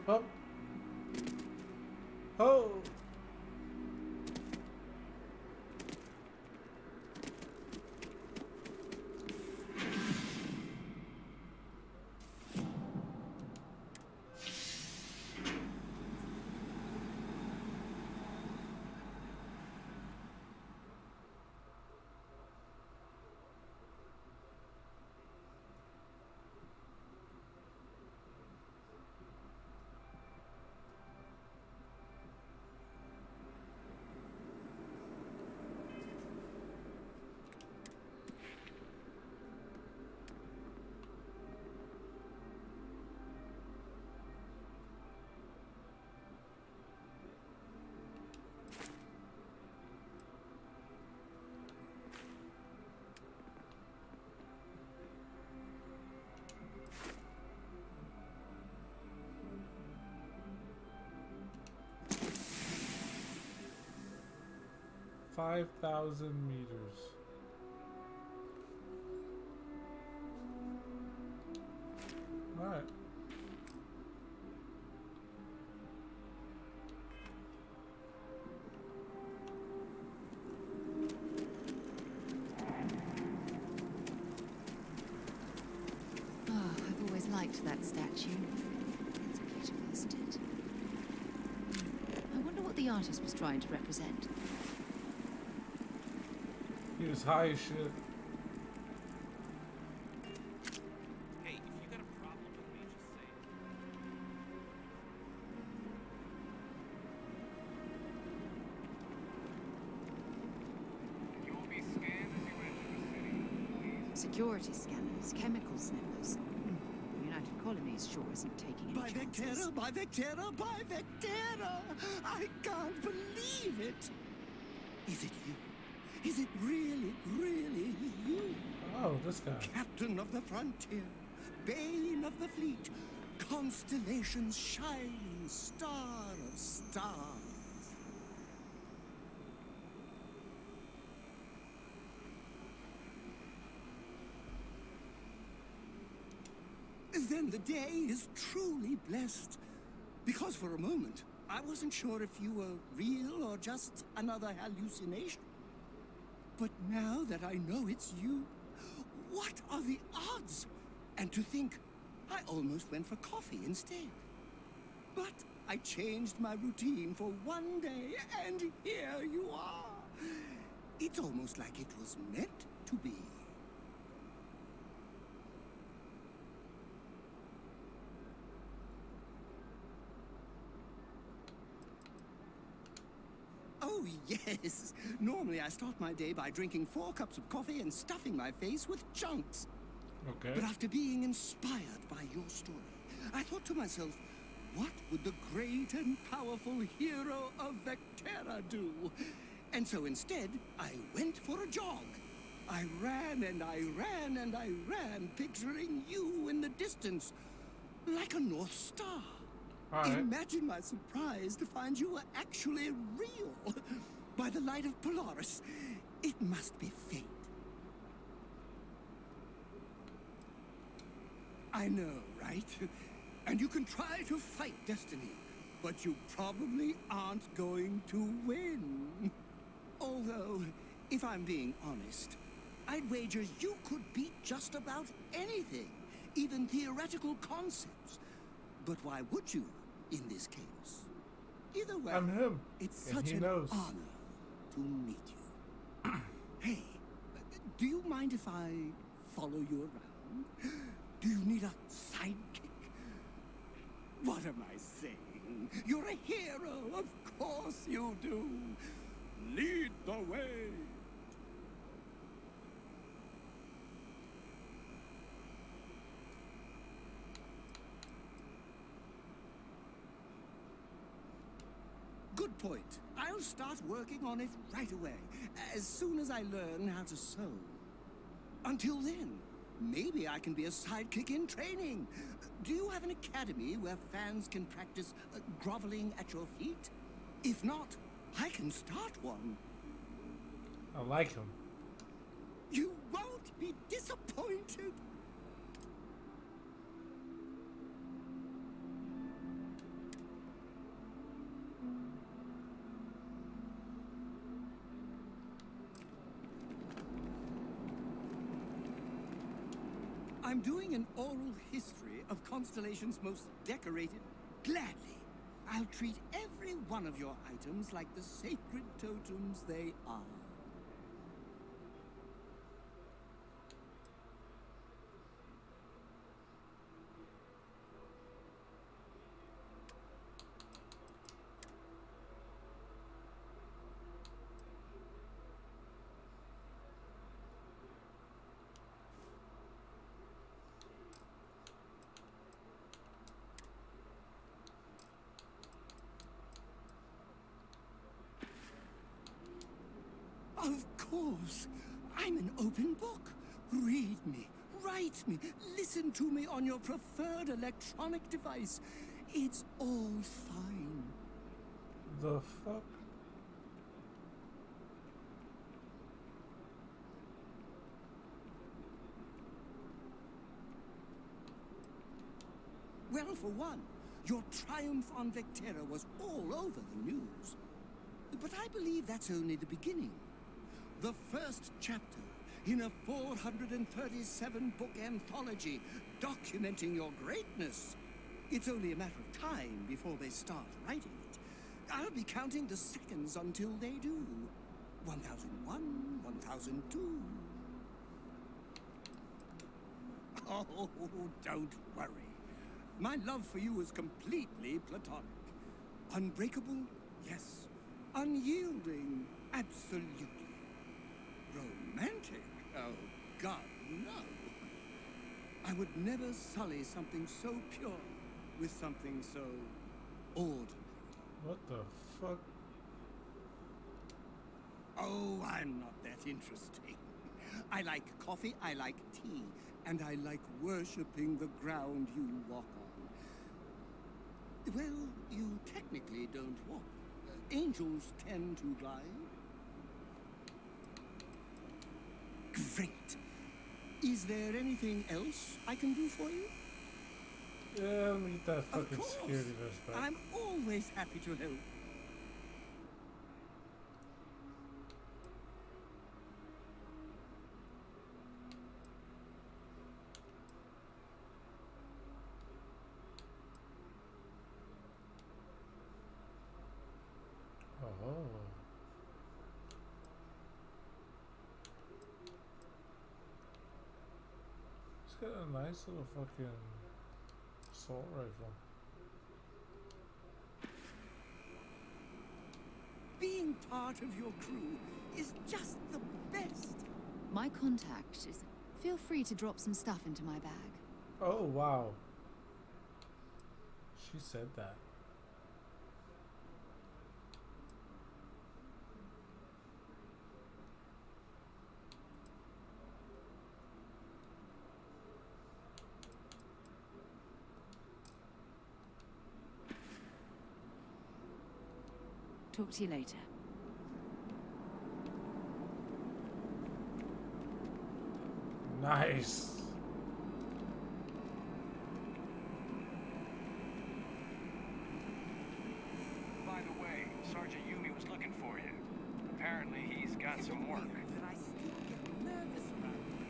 Up. Oh! 5,000 meters. Alright. I've always liked that statue. It's beautiful, isn't it? I wonder what the artist was trying to represent. He was high as shit. Hey, if you got a problem with me, just say it. You will be scanned as you enter the city. Please. Security scanners, chemical sniffers. The United Colonies sure isn't taking any chances. By Vectera! I can't believe it! Is it you? Is it really, really you? Oh, this guy. Captain of the frontier, bane of the fleet, constellation's shining star of stars. Then the day is truly blessed. Because for a moment, I wasn't sure if you were real or just another hallucination. But now that I know it's you, what are the odds? And to think, I almost went for coffee instead. But I changed my routine for one day, and here you are. It's almost like it was meant to be. Oh, yes. Normally I start my day by drinking 4 cups of coffee and stuffing my face with chunks. Okay. But after being inspired by your story, I thought to myself, what would the great and powerful hero of Vectera do? And so instead, I went for a jog. I ran and I ran and I ran, picturing you in the distance, like a North Star. Right. Imagine my surprise to find you were actually real. By the light of Polaris, it must be fate. I know, right? And you can try to fight destiny, but you probably aren't going to win. Although, if I'm being honest, I'd wager you could beat just about anything, even theoretical concepts. But why would you, in this case? Either way, I'm him, it's and such he an knows. honor to meet you. Hey, do you mind if I follow you around? Do you need a sidekick? What am I saying? You're a hero, of course you do. Lead the way. Good point. I'll start working on it right away, as soon as I learn how to sew. Until then, maybe I can be a sidekick in training. Do you have an academy where fans can practice groveling at your feet? If not, I can start one. I like him. You won't be disappointed. I'm doing an oral history of Constellation's most decorated. Gladly. I'll treat every one of your items like the sacred totems they are. Of course. I'm an open book. Read me, write me, listen to me on your preferred electronic device. It's all fine. The fuck? Well, for one, your triumph on Vectera was all over the news. But I believe that's only the beginning. The first chapter in a 437-book anthology documenting your greatness. It's only a matter of time before they start writing it. I'll be counting the seconds until they do. 1001, 1002. Oh, don't worry. My love for you is completely platonic. Unbreakable? Yes. Unyielding? Absolutely. Romantic? Oh, God, no. I would never sully something so pure with something so ordinary. What the fuck? Oh, I'm not that interesting. I like coffee, I like tea, and I like worshipping the ground you walk on. Well, you technically don't walk. Angels tend to glide. Great. Is there anything else I can do for you? Yeah, let me get that fucking Of course. security vest back. I'm always happy to help. Oh. It's got a nice little fucking assault rifle. Being part of your crew is just the best. My contact is... Feel free to drop some stuff into my bag. Oh, wow. She said that. Talk to you later. Nice. By the way, Sergeant Yumi was looking for you. Apparently, he's got some work. That I still get nervous about you.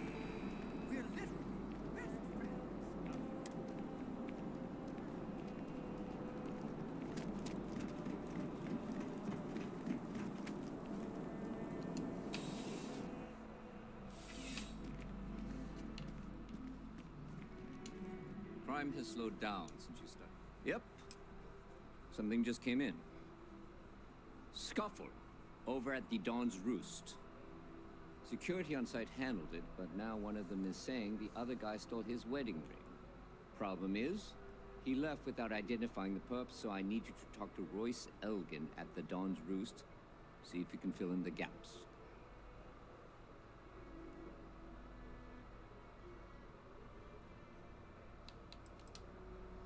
We're literally best friends. Crime has slowed down since you started. Yep. Something just came in. Scuffle over at the Dawn's Roost. Security on site handled it, but now one of them is saying the other guy stole his wedding ring. Problem is, he left without identifying the perp, so I need you to talk to Royce Elgin at the Dawn's Roost. See if you can fill in the gaps.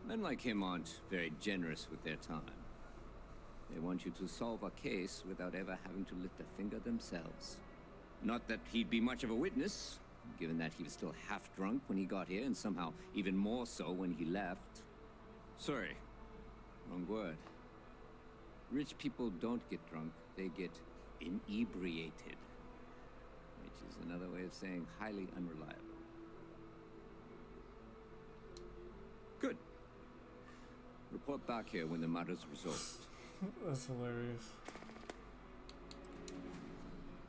Men like him aren't very generous with their time. They want you to solve a case without ever having to lift a finger themselves. Not that he'd be much of a witness, given that he was still half drunk when he got here, and somehow even more so when he left. Sorry, wrong word. Rich people don't get drunk, they get inebriated. Which is another way of saying highly unreliable. Good. Report back here when the matter's resolved. That's hilarious.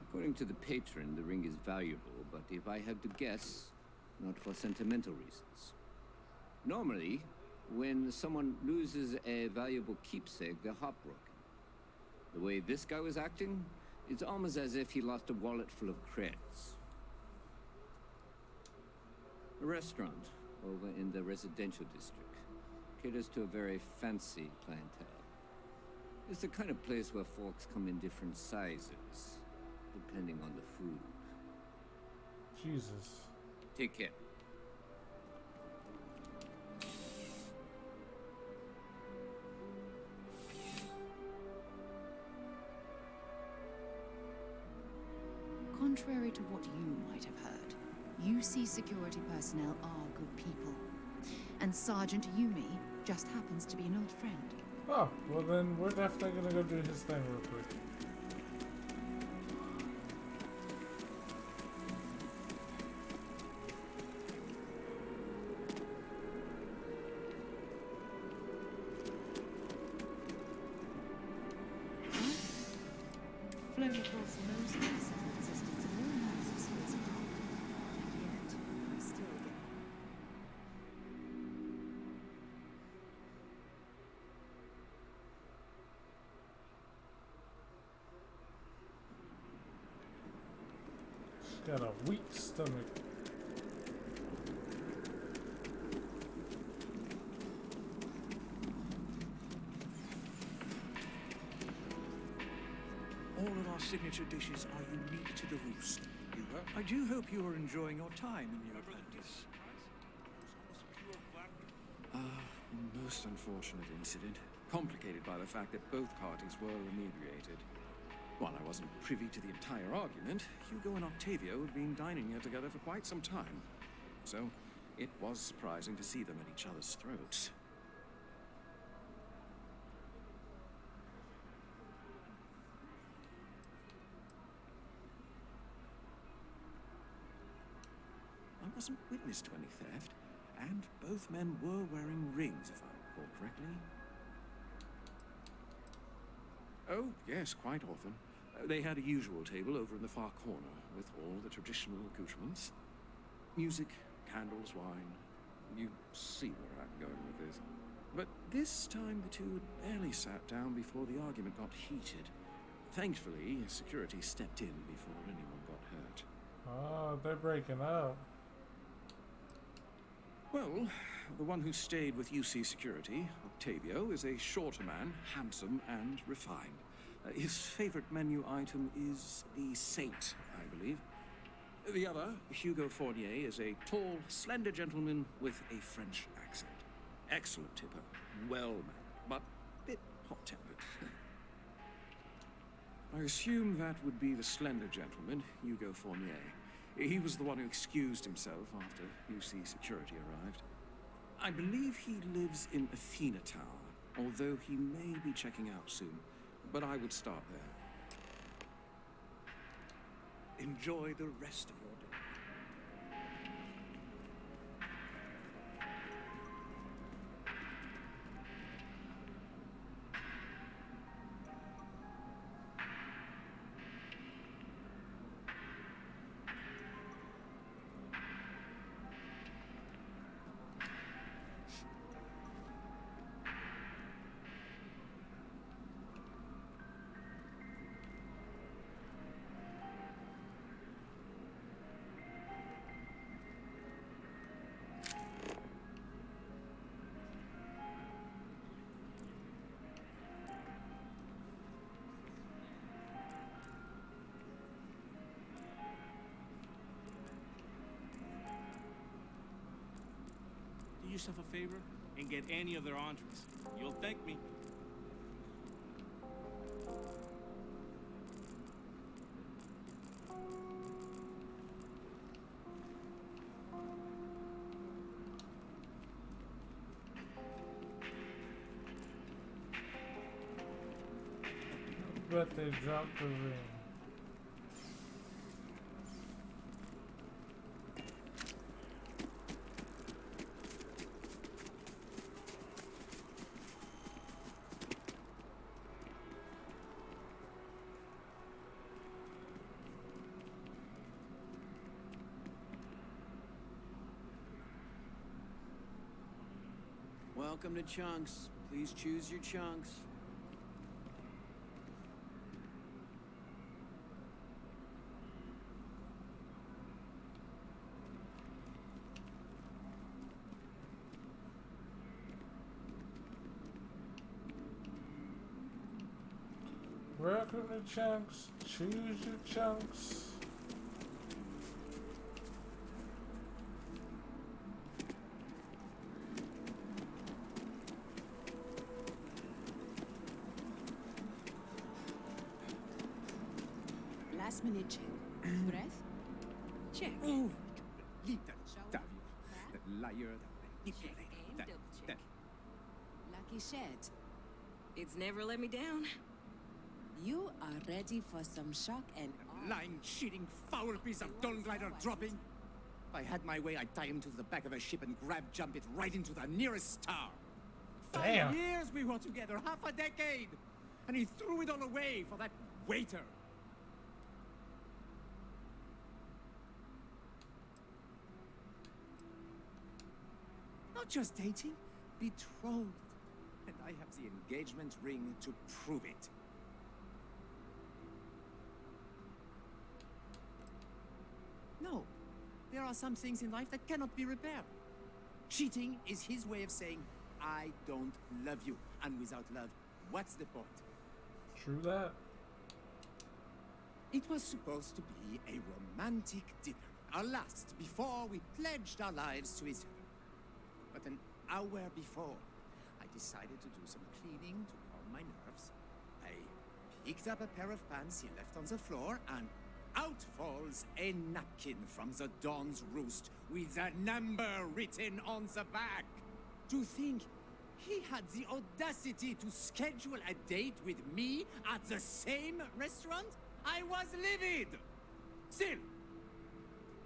According to the patron, the ring is valuable, but if I had to guess, not for sentimental reasons. Normally, when someone loses a valuable keepsake, they're heartbroken. The way this guy was acting, it's almost as if he lost a wallet full of credits. A restaurant over in the residential district caters to a very fancy clientele. It's the kind of place where forks come in different sizes, depending on the food. Jesus. Take care. Contrary to what you might have heard, UC security personnel are good people. and Sergeant Yumi just happens to be an old friend. Oh, well then we're definitely gonna go do his thing real quick. Flown across most of the settled systems and all miles of space apart. And yet, I still get... She's got a weak stomach. All of our signature dishes are unique to the Roost. I do hope you are enjoying your time in New Atlantis. Most unfortunate incident, complicated by the fact that both parties were inebriated. While I wasn't privy to the entire argument, Hugo and Octavio had been dining here together for quite some time. So, it was surprising to see them at each other's throats. I wasn't witness to any theft, and both men were wearing rings, if I recall correctly. Oh, yes, quite often. They had a usual table over in the far corner, with all the traditional accoutrements. Music, candles, wine. You see where I'm going with this. But this time the two had barely sat down before the argument got heated. Thankfully, security stepped in before anyone got hurt. Oh, they're breaking up. Well, the one who stayed with UC Security, Octavio, is a shorter man, handsome and refined. His favorite menu item is the Saint, I believe. The other, Hugo Fournier, is a tall, slender gentleman with a French accent. Excellent tipper, well-mannered, but a bit hot-tempered. I assume that would be the slender gentleman, Hugo Fournier. He was the one who excused himself after UC Security arrived. I believe he lives in Athena Tower, although he may be checking out soon. But I would start there. Enjoy the rest of your day. Do yourself a favor and get any of their entrees. You'll thank me. Bet they dropped the ring. Welcome to Chunks. Please choose your chunks. Welcome to Chunks. Choose your chunks. Last minute check. Breath? Check. Oh, leave that Octavio. That liar, that manipulator. he shared. It's never let me down. You are ready for some shock and awe. Lying, cheating, foul piece of Dawn Glider dropping. If I had my way, I'd tie him to the back of a ship and jump it right into the nearest star. Damn. 5 years we were together, half a decade. And he threw it all away for that waiter. Not just dating, betrothed. And I have the engagement ring to prove it. No, there are some things in life that cannot be repaired. Cheating is his way of saying, I don't love you. And without love, what's the point? True that. It was supposed to be a romantic dinner. Our last, before we pledged our lives to each other. But an hour before, I decided to do some cleaning to calm my nerves. I picked up a pair of pants he left on the floor, and out falls a napkin from the Dawn's Roost with a number written on the back. To think he had the audacity to schedule a date with me at the same restaurant? I was livid! Still,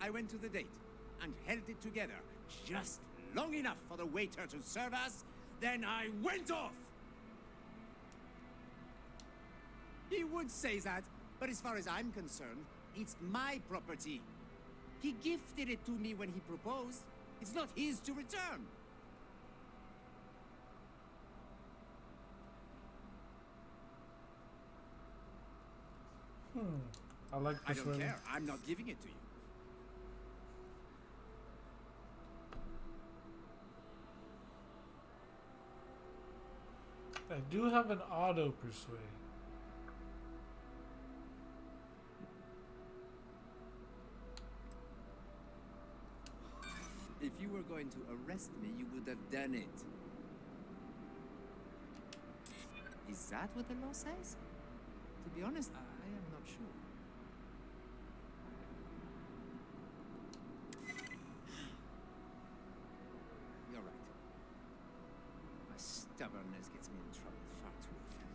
I went to the date and held it together just long enough for the waiter to serve us, then I went off! He would say that, but as far as I'm concerned, it's my property. He gifted it to me when he proposed. It's not his to return. I like I this don't one. care. I'm not giving it to you. I do have an auto persuade. If you were going to arrest me, you would have done it. Is that what the law says? To be honest, I am not sure. You're right. My stubbornness gets me in trouble far too often.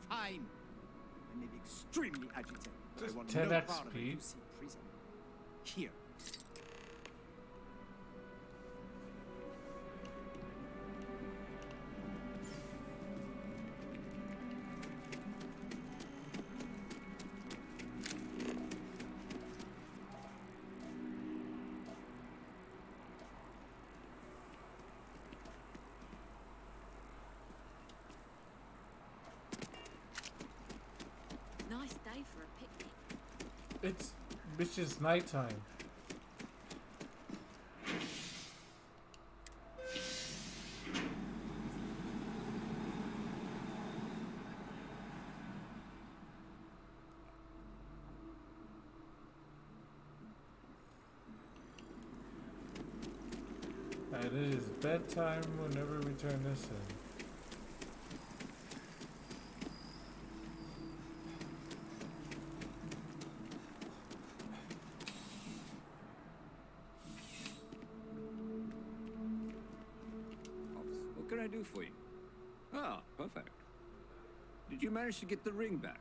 Fine. I may be extremely agitated, but Just I want 10 no part of a XP. UC prison. Here. Nice day for a picnic. It's bitches nighttime. And it is bedtime whenever we turn this in. What can I do for you? Ah, perfect. Did you manage to get the ring back?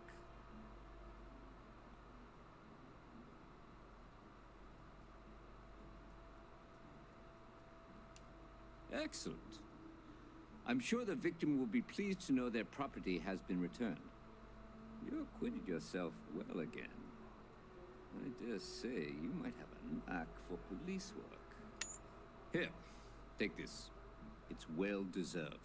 Excellent. I'm sure the victim will be pleased to know their property has been returned. You acquitted yourself well again. I dare say you might have a knack for police work. Here, take this. It's well deserved.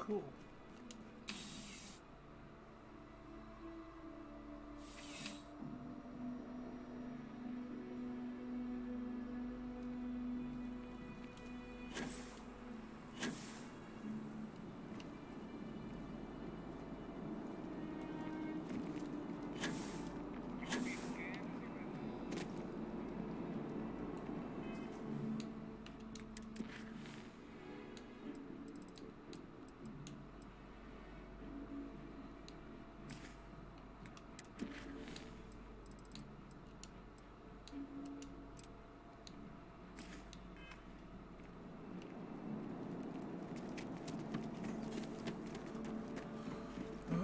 Cool.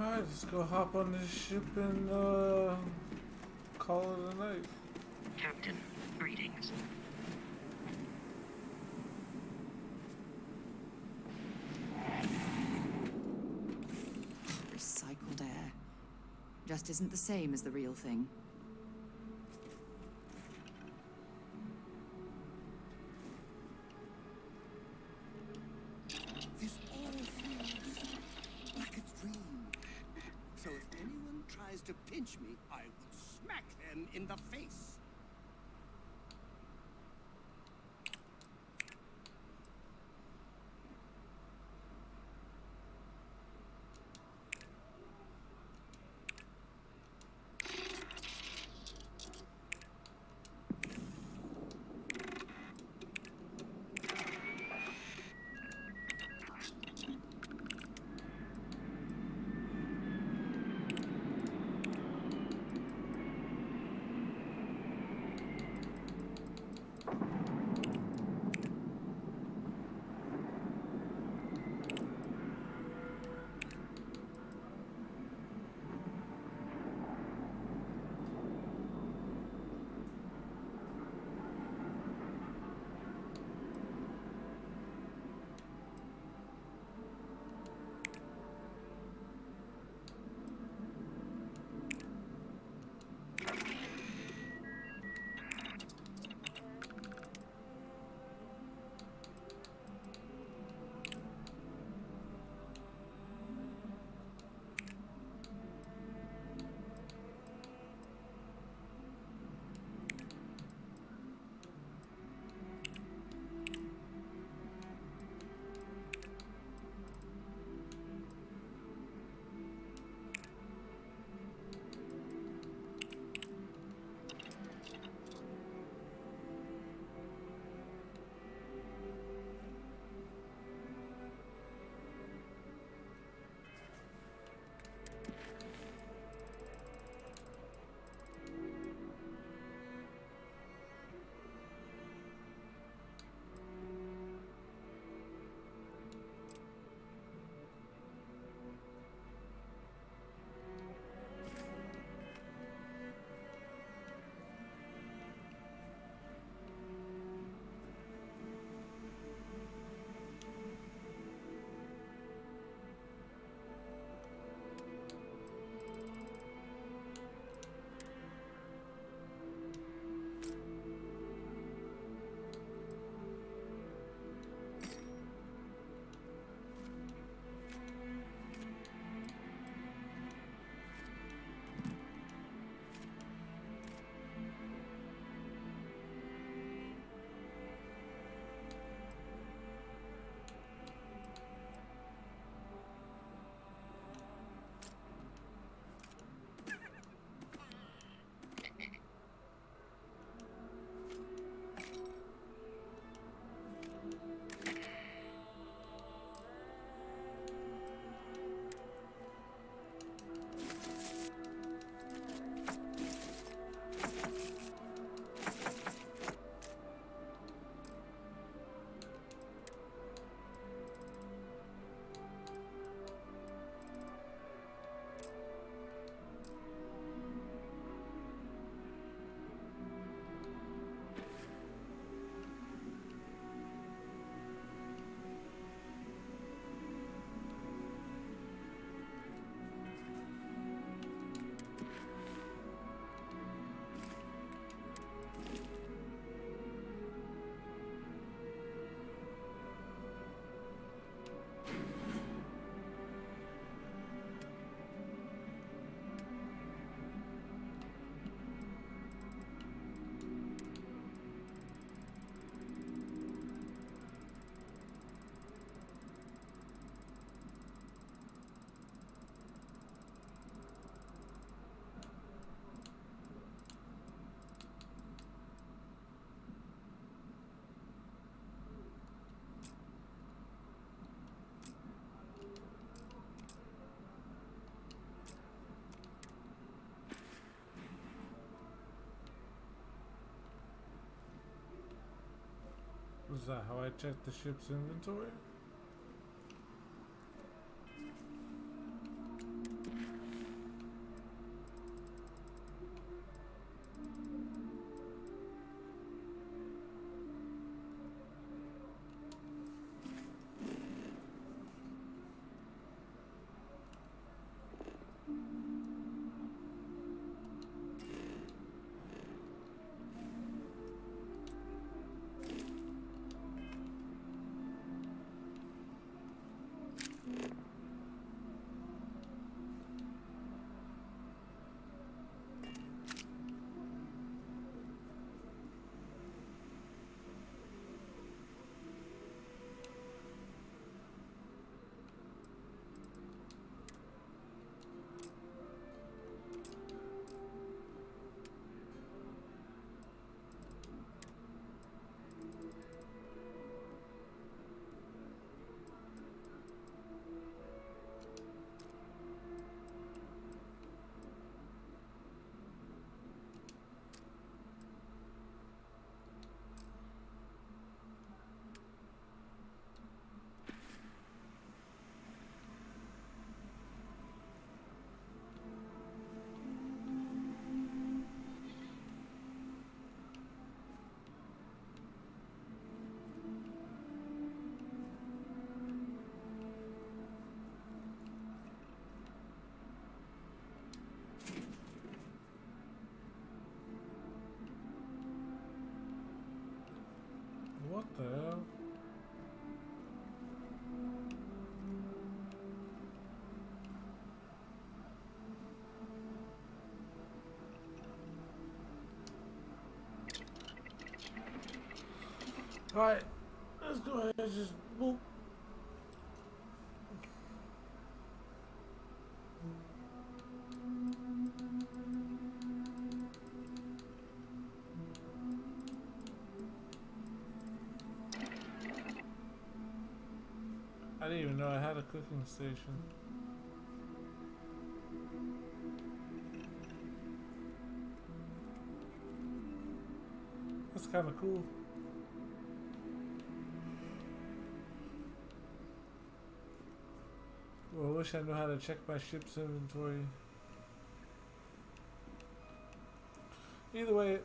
Alright, let's go hop on this ship and call it a night. Captain, greetings. Recycled air. Just isn't the same as the real thing. This all feels like a dream. So if anyone tries to pinch me, I will smack them in the face. that how I check the ship's inventory? What the hell? Alright, let's go ahead and just boop. I didn't even know I had a cooking station. That's kind of cool. Well, I wish I knew how to check my ship's inventory. Either way,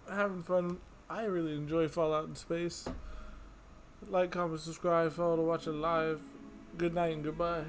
having fun. I really enjoy Fallout in Space. Like, comment, subscribe, follow to watch it live. Good night and goodbye.